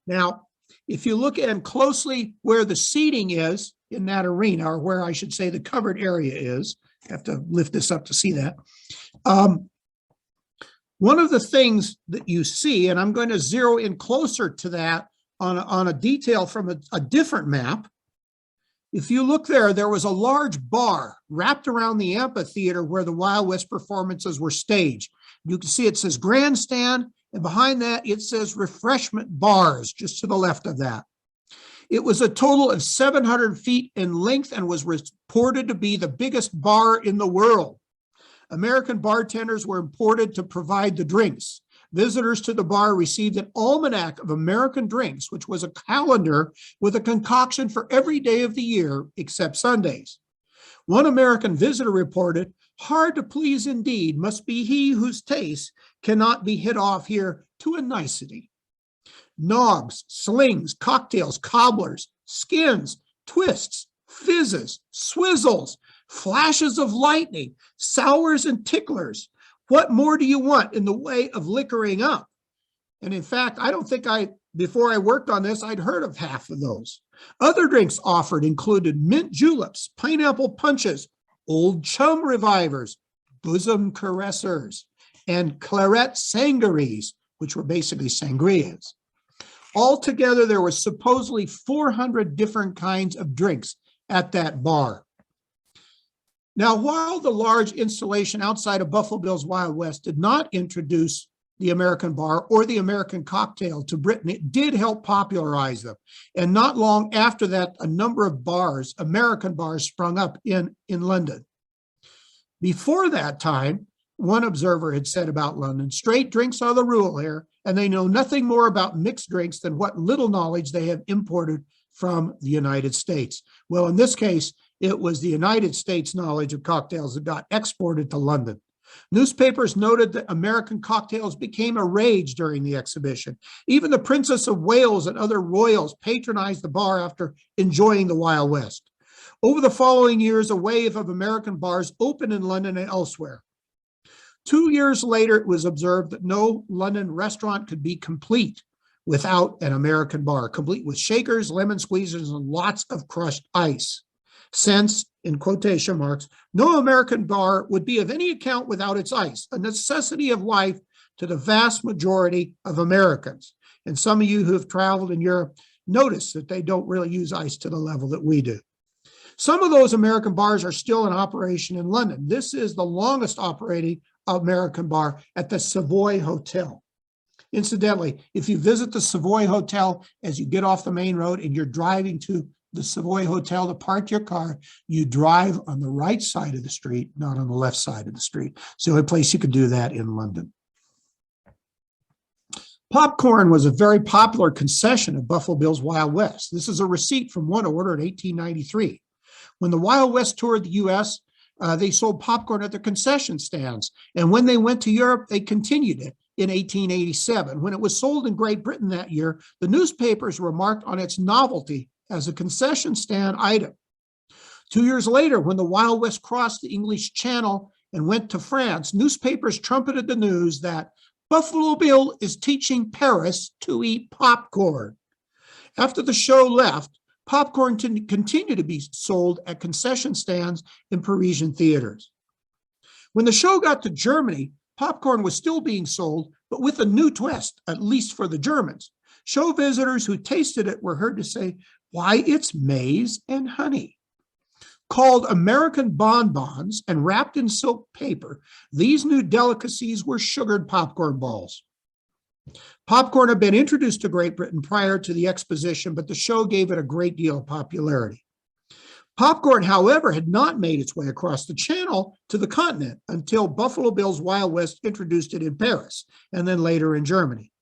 Now, if you look at closely where the seating is in that arena, or where I should say the covered area is, I have to lift this up to see that. One of the things that you see, and I'm going to zero in closer to that on a detail from a different map. If you look there, there was a large bar wrapped around the amphitheater where the Wild West performances were staged. You can see it says grandstand, and behind that it says refreshment bars, just to the left of that. It was a total of 700 feet in length and was reported to be the biggest bar in the world. American bartenders were imported to provide the drinks. Visitors to the bar received an almanac of American drinks, which was a calendar with a concoction for every day of the year except Sundays. One American visitor reported, "Hard to please indeed must be he whose taste cannot be hit off here to a nicety." Nogs, slings, cocktails, cobblers, skins, twists, fizzes, swizzles, flashes of lightning, sours and ticklers. What more do you want in the way of liquoring up? And in fact, I don't think before I worked on this, I'd heard of half of those. Other drinks offered included mint juleps, pineapple punches, old chum revivers, bosom caressers, and claret sangarees, which were basically sangrias. Altogether, there was supposedly 400 different kinds of drinks at that bar. Now, while the large installation outside of Buffalo Bill's Wild West did not introduce the American bar or the American cocktail to Britain, it did help popularize them. And not long after that, a number of bars, American bars, sprung up in London. Before that time, one observer had said about London, straight drinks are the rule here, and they know nothing more about mixed drinks than what little knowledge they have imported from the United States. Well, in this case, it was the United States knowledge of cocktails that got exported to London. Newspapers noted that American cocktails became a rage during the exhibition. Even the Princess of Wales and other royals patronized the bar after enjoying the Wild West. Over the following years, a wave of American bars opened in London and elsewhere. 2 years later, it was observed that no London restaurant could be complete without an American bar, complete with shakers, lemon squeezers, and lots of crushed ice. Since, in quotation marks, no American bar would be of any account without its ice, a necessity of life to the vast majority of Americans. And some of you who have traveled in Europe notice that they don't really use ice to the level that we do. Some of those American bars are still in operation in London. This is the longest operating American bar at the Savoy Hotel. Incidentally, if you visit the Savoy Hotel as you get off the main road and you're driving to the Savoy Hotel to park your car, you drive on the right side of the street, not on the left side of the street. It's the only place you could do that in London. Popcorn was a very popular concession of Buffalo Bill's Wild West. This is a receipt from one order in 1893. When the Wild West toured the U.S., they sold popcorn at their concession stands. And when they went to Europe, they continued it in 1887. When it was sold in Great Britain that year, the newspapers remarked on its novelty as a concession stand item. 2 years later, when the Wild West crossed the English Channel and went to France, newspapers trumpeted the news that Buffalo Bill is teaching Paris to eat popcorn. After the show left, popcorn continued to be sold at concession stands in Parisian theaters. When the show got to Germany, popcorn was still being sold, but with a new twist, at least for the Germans. Show visitors who tasted it were heard to say, "Why, it's maize and honey." Called American bonbons and wrapped in silk paper, these new delicacies were sugared popcorn balls. Popcorn had been introduced to Great Britain prior to the exposition, but the show gave it a great deal of popularity. Popcorn, however, had not made its way across the channel to the continent until Buffalo Bill's Wild West introduced it in Paris and then later in Germany.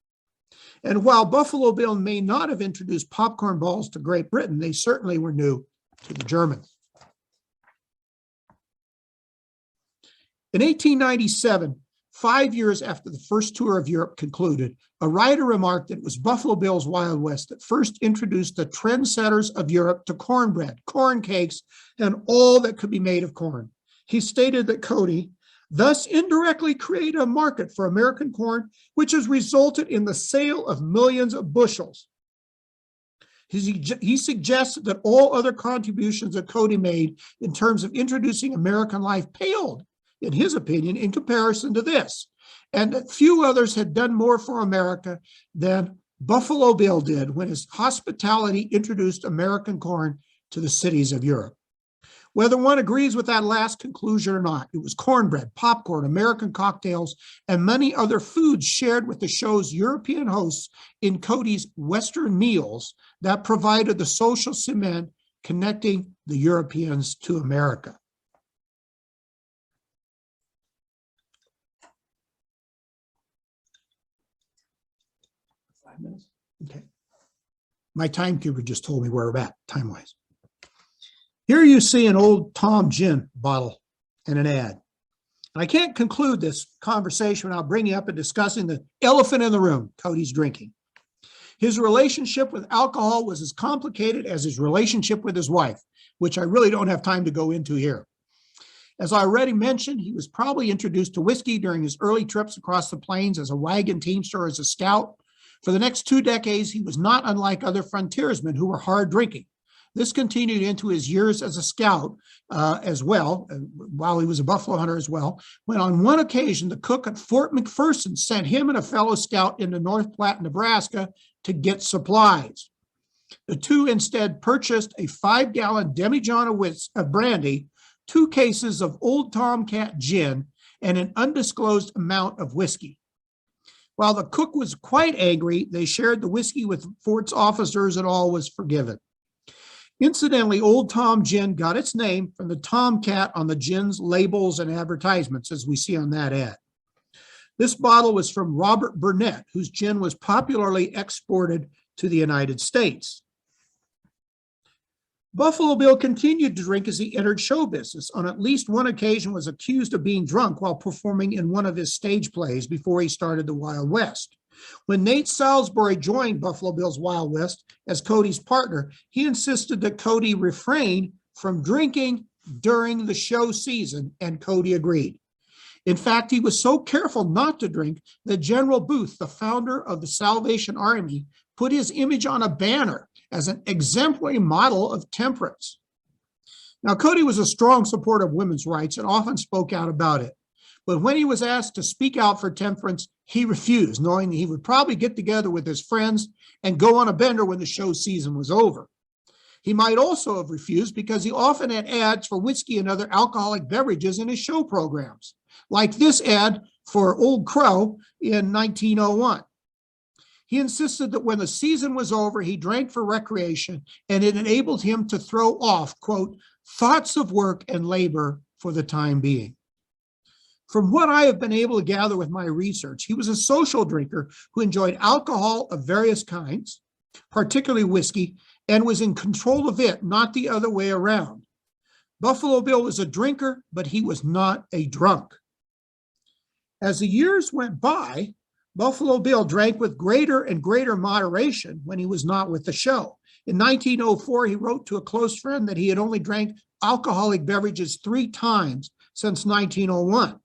And while Buffalo Bill may not have introduced popcorn balls to Great Britain, they certainly were new to the Germans. In 1897, 5 years after the first tour of Europe concluded, a writer remarked that it was Buffalo Bill's Wild West that first introduced the trendsetters of Europe to cornbread, corn cakes, and all that could be made of corn. He stated that Cody thus indirectly created a market for American corn, which has resulted in the sale of millions of bushels. He suggested that all other contributions that Cody made in terms of introducing American life paled, in his opinion, in comparison to this, and that few others had done more for America than Buffalo Bill did when his hospitality introduced American corn to the cities of Europe. Whether one agrees with that last conclusion or not, it was cornbread, popcorn, American cocktails, and many other foods shared with the show's European hosts in Cody's Western meals that provided the social cement connecting the Europeans to America. Minutes. Okay. My timekeeper just told me where we're at time-wise. Here you see an old Tom Gin bottle and an ad. I can't conclude this conversation without bringing up and discussing the elephant in the room, Cody's drinking. His relationship with alcohol was as complicated as his relationship with his wife, which I really don't have time to go into here. As I already mentioned, he was probably introduced to whiskey during his early trips across the plains as a wagon teamster or as a scout. For the next 2 decades, he was not unlike other frontiersmen who were hard drinking. This continued into his years as a scout as well, while he was a buffalo hunter as well, when on one occasion, the cook at Fort McPherson sent him and a fellow scout into North Platte, Nebraska to get supplies. The two instead purchased a 5-gallon demijohn of brandy, 2 cases of Old Tomcat gin, and an undisclosed amount of whiskey. While the cook was quite angry, they shared the whiskey with Fort's officers and all was forgiven. Incidentally, Old Tom gin got its name from the tomcat on the gin's labels and advertisements, as we see on that ad. This bottle was from Robert Burnett, whose gin was popularly exported to the United States. Buffalo Bill continued to drink as he entered show business. On at least one occasion was accused of being drunk while performing in one of his stage plays before he started the Wild West. When Nate Salisbury joined Buffalo Bill's Wild West as Cody's partner, he insisted that Cody refrain from drinking during the show season, and Cody agreed. In fact, he was so careful not to drink that General Booth, the founder of the Salvation Army, put his image on a banner as an exemplary model of temperance. Now, Cody was a strong supporter of women's rights and often spoke out about it. But when he was asked to speak out for temperance, he refused, knowing that he would probably get together with his friends and go on a bender when the show season was over. He might also have refused because he often had ads for whiskey and other alcoholic beverages in his show programs, like this ad for Old Crow in 1901. He insisted that when the season was over, he drank for recreation, and it enabled him to throw off, quote, thoughts of work and labor for the time being. From what I have been able to gather with my research, he was a social drinker who enjoyed alcohol of various kinds, particularly whiskey, and was in control of it, not the other way around. Buffalo Bill was a drinker, but he was not a drunk. As the years went by, Buffalo Bill drank with greater and greater moderation when he was not with the show. In 1904, he wrote to a close friend that he had only drank alcoholic beverages 3 times since 1901.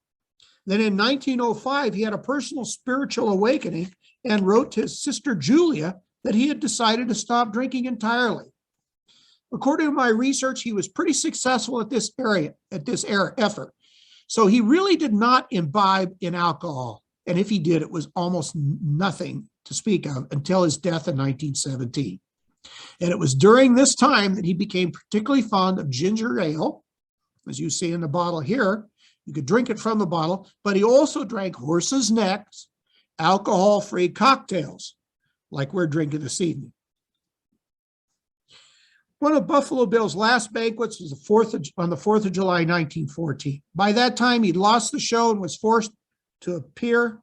Then in 1905, he had a personal spiritual awakening and wrote to his sister Julia that he had decided to stop drinking entirely. According to my research, he was pretty successful at this effort. So he really did not imbibe in alcohol. And if he did, it was almost nothing to speak of until his death in 1917. And it was during this time that he became particularly fond of ginger ale, as you see in the bottle here. You could drink it from the bottle, but he also drank horse's necks, alcohol-free cocktails, like we're drinking this evening. One of Buffalo Bill's last banquets was on the 4th of July, 1914. By that time, he'd lost the show and was forced to appear.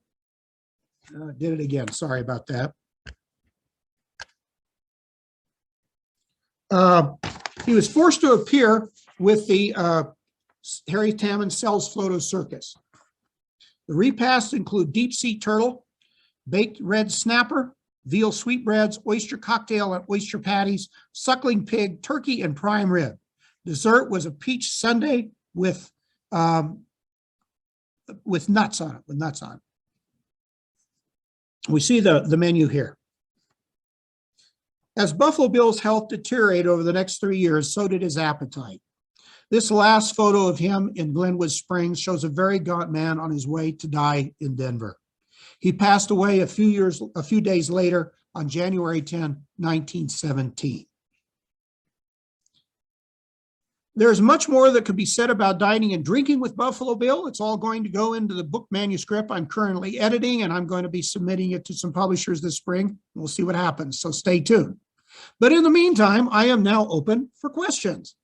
Did it again. Sorry about that. He was forced to appear with the Harry Tamman Sells Photo Circus. The repasts include deep sea turtle, baked red snapper, veal sweetbreads, oyster cocktail and oyster patties, suckling pig, turkey, and prime rib. Dessert was a peach sundae with nuts on it, We see the menu here. As Buffalo Bill's health deteriorated over the next 3 years, so did his appetite. This last photo of him in Glenwood Springs shows a very gaunt man on his way to die in Denver. He passed away a few days later on January 10, 1917. There's much more that could be said about dining and drinking with Buffalo Bill. It's all going to go into the book manuscript I'm currently editing, and I'm going to be submitting it to some publishers this spring. We'll see what happens, so stay tuned. But in the meantime, I am now open for questions.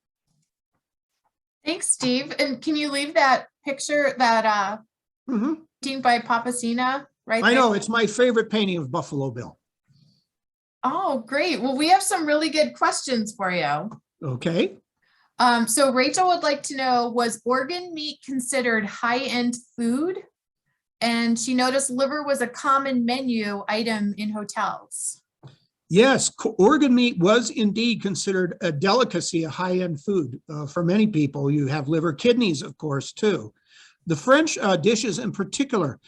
Thanks, Steve. And can you leave that picture, that painting by Papacina right there? I know, it's my favorite painting of Buffalo Bill. Oh, great. Well, we have some really good questions for you. Okay. So Rachel would like to know, was organ meat considered high-end food? And she noticed liver was a common menu item in hotels. Yes, organ meat was indeed considered a delicacy, a high-end food for many people. You have liver, kidneys, of course, too. The French dishes in particular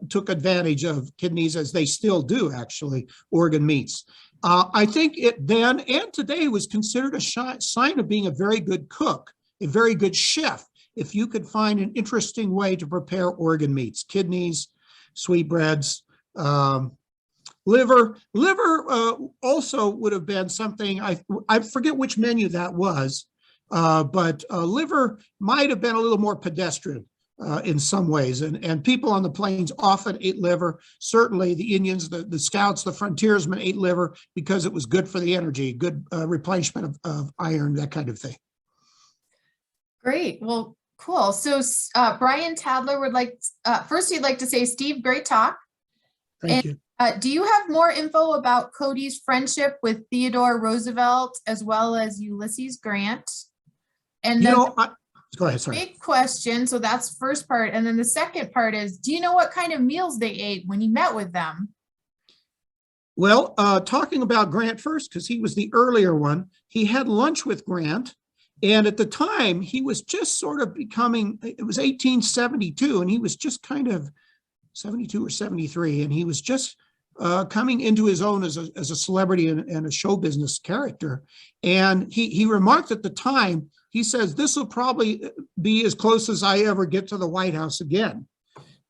took advantage of kidneys, as they still do, actually, organ meats. I think it then and today was considered a sign of being a very good cook, a very good chef, if you could find an interesting way to prepare organ meats, kidneys, sweetbreads, liver. Liver also would have been something, I forget which menu that was, but liver might have been a little more pedestrian in some ways. And people on the plains often ate liver. Certainly the Indians, the scouts, the frontiersmen ate liver because it was good for the energy, good replenishment of iron, that kind of thing. Great. Well, cool. So Brian Tadler would like, first he'd like to say, Steve, great talk. Thank you. Do you have more info about Cody's friendship with Theodore Roosevelt as well as Ulysses Grant? And then go ahead, sorry. Big question. So that's first part. And then the second part is, do you know what kind of meals they ate when you met with them? Well, talking about Grant first, because he was the earlier one, he had lunch with Grant. And at the time, he was just sort of becoming, it was 1872, and he was just kind of 72 or 73, and he was just coming into his own as a celebrity and a show business character. And he remarked at the time, he says, this will probably be as close as I ever get to the White House again.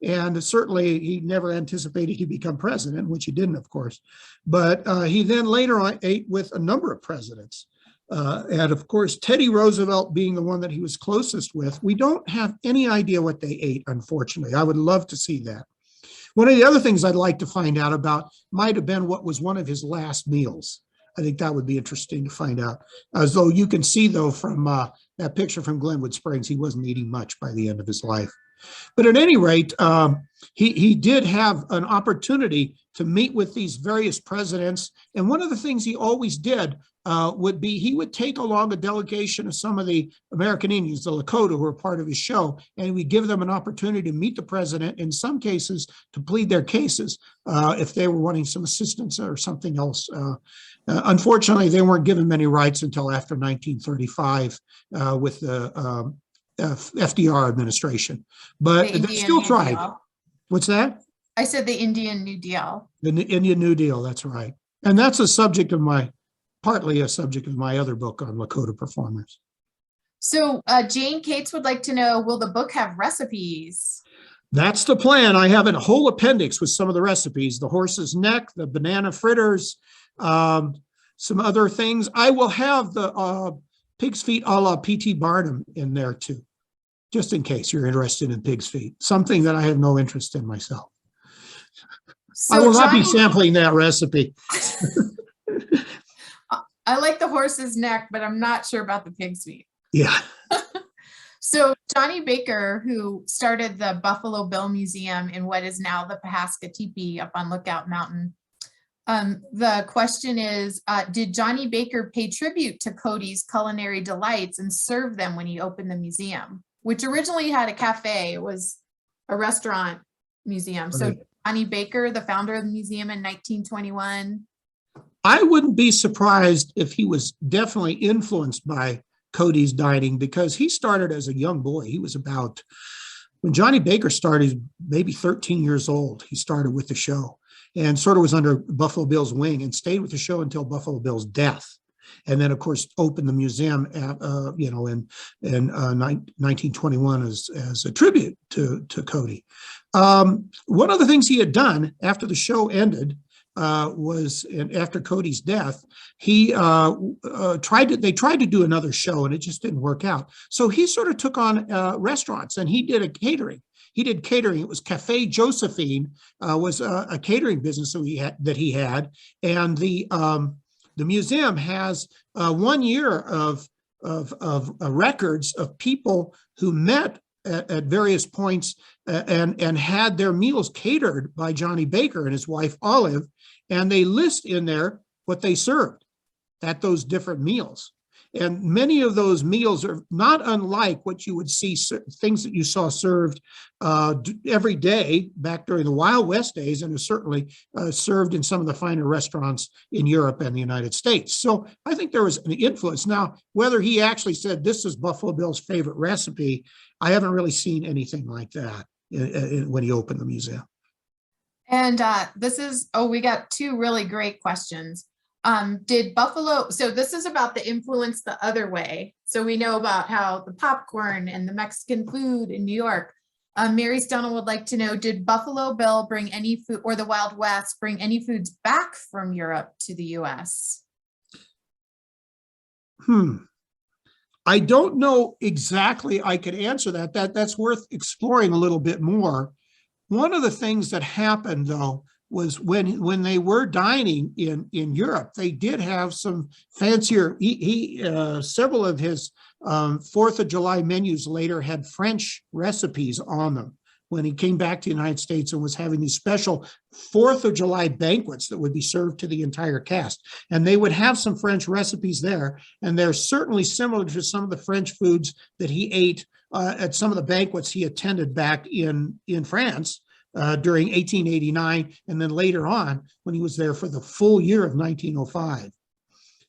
And certainly he never anticipated he'd become president, which he didn't, of course. But he then later on ate with a number of presidents. And of course, Teddy Roosevelt being the one that he was closest with. We don't have any idea what they ate, unfortunately. I would love to see that. One of the other things I'd like to find out about might have been what was one of his last meals. I think that would be interesting to find out. As though you can see, though, from that picture from Glenwood Springs, he wasn't eating much by the end of his life. But at any rate, he did have an opportunity to meet with these various presidents. And one of the things he always did would be he would take along a delegation of some of the American Indians, the Lakota, who were part of his show, and he would give them an opportunity to meet the president, in some cases to plead their cases if they were wanting some assistance or something else. Unfortunately, they weren't given many rights until after 1935 with the FDR administration, but they still tried. What's that? I said the Indian New Deal. The Indian New Deal, that's right. And that's a subject of partly a subject of my other book on Lakota performers. So Jane Cates would like to know, will the book have recipes? That's the plan. I have a whole appendix with some of the recipes, the horse's neck, the banana fritters, some other things. I will have the pig's feet a la P.T. Barnum in there too, just in case you're interested in pig's feet, something that I have no interest in myself. So I will not be sampling that recipe. I like the horse's neck, but I'm not sure about the pig's feet. Yeah. So Johnny Baker, who started the Buffalo Bill Museum in what is now the Pahaska Teepee up on Lookout Mountain. The question is, did Johnny Baker pay tribute to Cody's culinary delights and serve them when he opened the museum, which originally had a cafe? It was a restaurant museum. So Johnny Baker, the founder of the museum in 1921. I wouldn't be surprised if he was definitely influenced by Cody's dining, because he started as a young boy. He was when Johnny Baker started, maybe 13 years old, he started with the show and sort of was under Buffalo Bill's wing and stayed with the show until Buffalo Bill's death. And then, of course, opened the museum, in 1921 as a tribute to Cody. One of the things he had done after the show ended and after Cody's death, they tried to do another show, and it just didn't work out. So he sort of took on restaurants, and he did catering. It was Cafe Josephine was a catering business that he had, and the museum has 1 year of records of people who met at various points and had their meals catered by Johnny Baker and his wife Olive, and they list in there what they served at those different meals. And many of those meals are not unlike what you would see, things that you saw served every day back during the Wild West days, and is certainly served in some of the finer restaurants in Europe and the United States. So I think there was an influence. Now, whether he actually said this is Buffalo Bill's favorite recipe, I haven't really seen anything like that when he opened the museum. And we got two really great questions. Did Buffalo, so this is about the influence the other way. So we know about how the popcorn and the Mexican food in New York. Mary Stonell would like to know, did Buffalo Bill bring any food, or the Wild West bring any foods back from Europe to the US? I don't know exactly I could answer that. That's worth exploring a little bit more. One of the things that happened, though, was when they were dining in Europe, they did have some fancier, several of his 4th of July menus later had French recipes on them when he came back to the United States and was having these special 4th of July banquets that would be served to the entire cast. And they would have some French recipes there. And they're certainly similar to some of the French foods that he ate at some of the banquets he attended back in France during 1889, and then later on when he was there for the full year of 1905.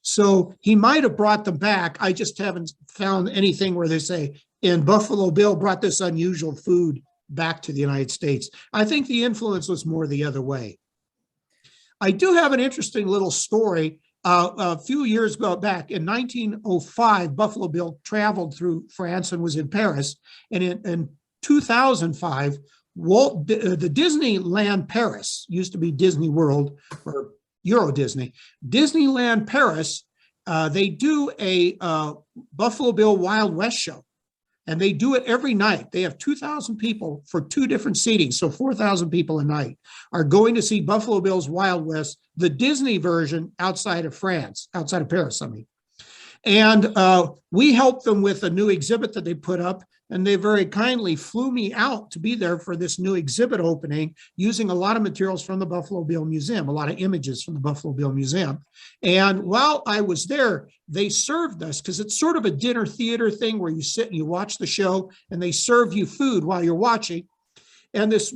So he might have brought them back. I just haven't found anything where they say, and Buffalo Bill brought this unusual food back to the United States. I think the influence was more the other way. I do have an interesting little story. A few years ago back in 1905, Buffalo Bill traveled through France and was in Paris. And in 2005, the Disneyland Paris, used to be Disney World or Euro Disney, Disneyland Paris, they do a Buffalo Bill Wild West show. And they do it every night. They have 2,000 people for 2 different seatings. So 4,000 people a night are going to see Buffalo Bill's Wild West, the Disney version outside of Paris, I mean. And we helped them with a new exhibit that they put up, and they very kindly flew me out to be there for this new exhibit opening using a lot of materials from the Buffalo Bill Museum, a lot of images from the Buffalo Bill Museum. And while I was there, they served us, because it's sort of a dinner theater thing where you sit and you watch the show and they serve you food while you're watching. And this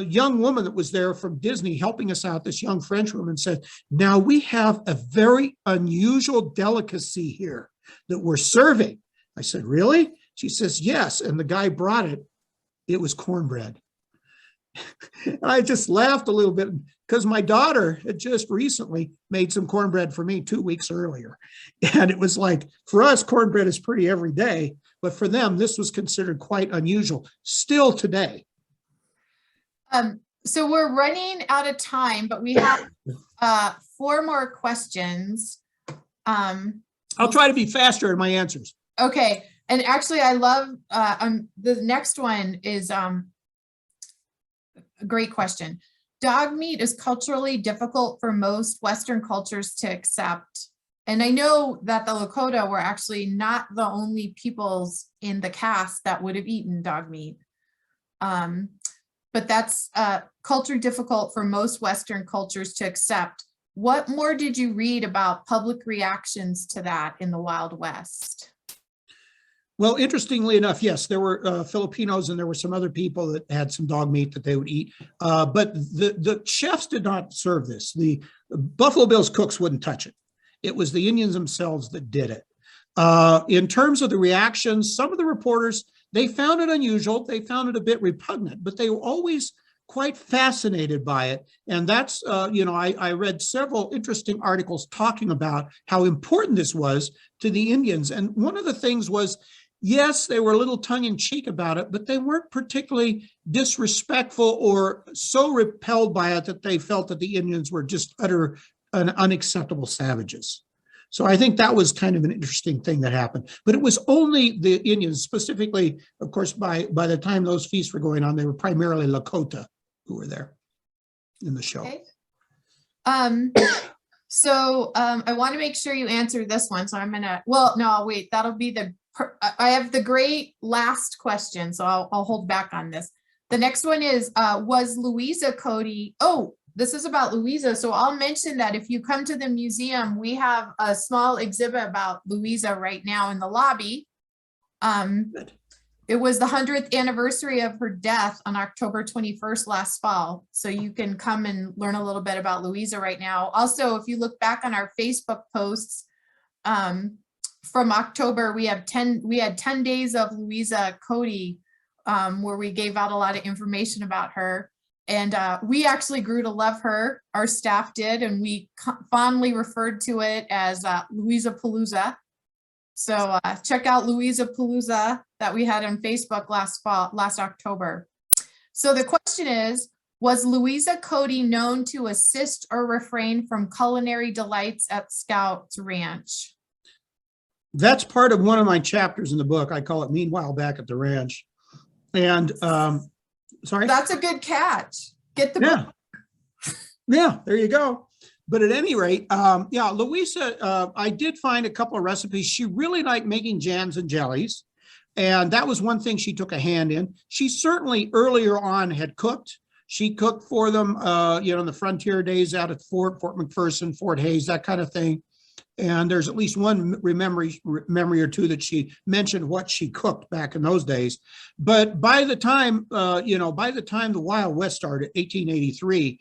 young woman that was there from Disney helping us out, this young French woman, said, now we have a very unusual delicacy here that we're serving. I said, really? She says, yes. And the guy brought it. It was cornbread. And I just laughed a little bit because my daughter had just recently made some cornbread for me 2 weeks earlier. And it was like, for us, cornbread is pretty every day, but for them, this was considered quite unusual still today. So we're running out of time, but we have 4 more questions. I'll try to be faster in my answers. Okay. And actually, I love the next one is a great question. Dog meat is culturally difficult for most Western cultures to accept. And I know that the Lakota were actually not the only peoples in the cast that would have eaten dog meat. But that's culture difficult for most Western cultures to accept. What more did you read about public reactions to that in the Wild West? Well, interestingly enough, yes, there were Filipinos and there were some other people that had some dog meat that they would eat. But the chefs did not serve this. The Buffalo Bill's cooks wouldn't touch it. It was the Indians themselves that did it. In terms of the reactions, some of the reporters, they found it unusual. They found it a bit repugnant, but they were always quite fascinated by it. And that's, I read several interesting articles talking about how important this was to the Indians. And one of the things was, yes, they were a little tongue-in-cheek about it, but they weren't particularly disrespectful or so repelled by it that they felt that the Indians were just utter and unacceptable savages. So I think that was kind of an interesting thing that happened. But it was only the Indians, specifically, of course, by the time those feasts were going on, they were primarily Lakota who were there in the show. Okay. So I want to make sure you answer this one. So I'm going to, well, no, wait, that'll be I have the great last question. So I'll hold back on this. The next one is, was Louisa Cody, this is about Louisa. So I'll mention that if you come to the museum, we have a small exhibit about Louisa right now in the lobby. Good. It was the 100th anniversary of her death on October 21st last fall. So you can come and learn a little bit about Louisa right now. Also, if you look back on our Facebook posts, from October, we had 10 days of Louisa Cody, where we gave out a lot of information about her. And we actually grew to love her. Our staff did, and we fondly referred to it as Louisa Palooza. So check out Louisa Palooza that we had on Facebook last October. So the question is, was Louisa Cody known to assist or refrain from culinary delights at Scout's Ranch? That's part of one of my chapters in the book. I call it Meanwhile Back at the Ranch. And sorry? That's a good catch. Get the book. Yeah, there you go. But at any rate, yeah, Louisa, I did find a couple of recipes. She really liked making jams and jellies. And that was one thing she took a hand in. She certainly earlier on had cooked. She cooked for them, in the frontier days out at Fort McPherson, Fort Hays, that kind of thing. And there's at least one memory or two that she mentioned what she cooked back in those days. But by the time, the Wild West started, 1883,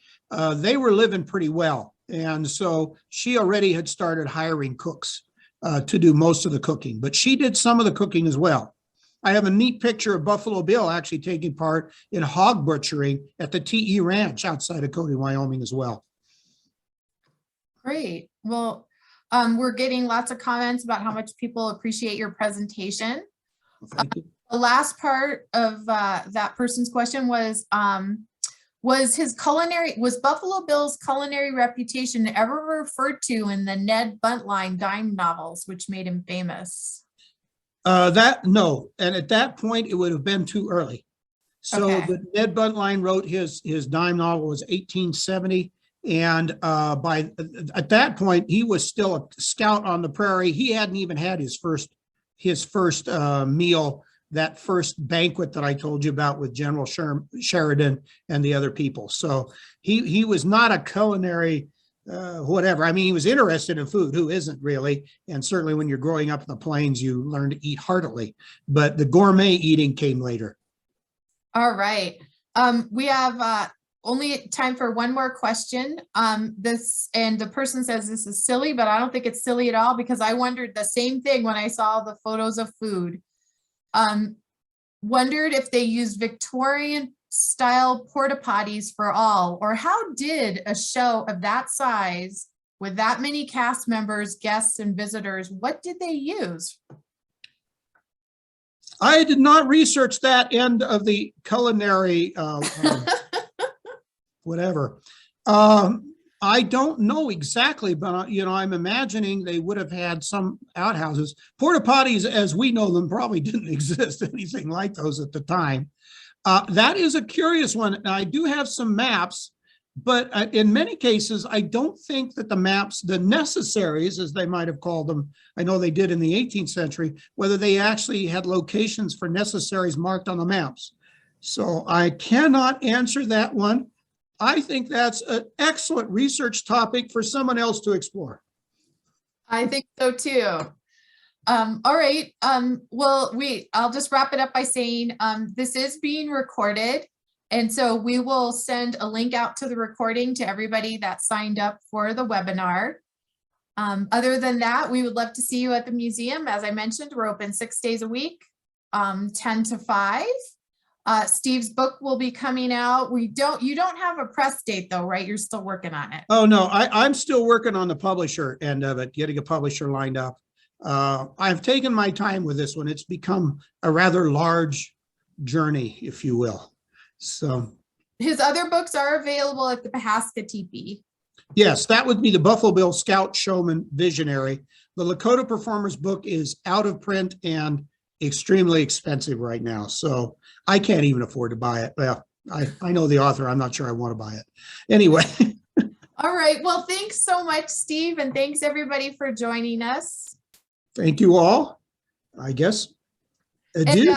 they were living pretty well. And so she already had started hiring cooks to do most of the cooking, but she did some of the cooking as well. I have a neat picture of Buffalo Bill actually taking part in hog butchering at the TE Ranch outside of Cody, Wyoming as well. Great. Well, we're getting lots of comments about how much people appreciate your presentation. Thank you. The last part of that person's question was Buffalo Bill's culinary reputation ever referred to in the Ned Buntline dime novels, which made him famous? No, and at that point it would have been too early. So the Ned Buntline wrote his dime novel was 1870, and at that point he was still a scout on the prairie. He hadn't even had his first meal, that first banquet that I told you about with General Sheridan and the other people. So he was not a culinary whatever. I mean, he was interested in food. Who isn't really? And certainly when you're growing up in the plains, you learn to eat heartily. But the gourmet eating came later. All right. We have only time for one more question. And the person says this is silly, but I don't think it's silly at all, because I wondered the same thing when I saw the photos of food. Wondered if they used Victorian style porta potties for all, or how did a show of that size with that many cast members, guests, and visitors, what did they use? I did not research that end of the culinary whatever. I don't know exactly, but I'm imagining they would have had some outhouses. Porta potties, as we know them, probably didn't exist anything like those at the time. That is a curious one. I do have some maps, but in many cases, I don't think that the maps, the necessaries, as they might have called them, I know they did in the 18th century, whether they actually had locations for necessaries marked on the maps. So I cannot answer that one. I think that's an excellent research topic for someone else to explore. I think so too. All right. Well, I'll just wrap it up by saying this is being recorded. And so we will send a link out to the recording to everybody that signed up for the webinar. Other than that, we would love to see you at the museum. As I mentioned, we're open 6 days a week, 10 to 5. Steve's book will be coming out. You don't have a press date though, right? You're still working on it. Oh, no, I'm still working on the publisher end of it, getting a publisher lined up. I've taken my time with this one. It's become a rather large journey, if you will. So his other books are available at the Pahaska Teepee. Yes, that would be the Buffalo Bill Scout Showman Visionary. The Lakota Performers book is out of print and extremely expensive right now. So I can't even afford to buy it. Well, I know the author. I'm not sure I want to buy it. Anyway. All right. Well, thanks so much, Steve. And thanks everybody for joining us. Thank you all, I guess. Adieu.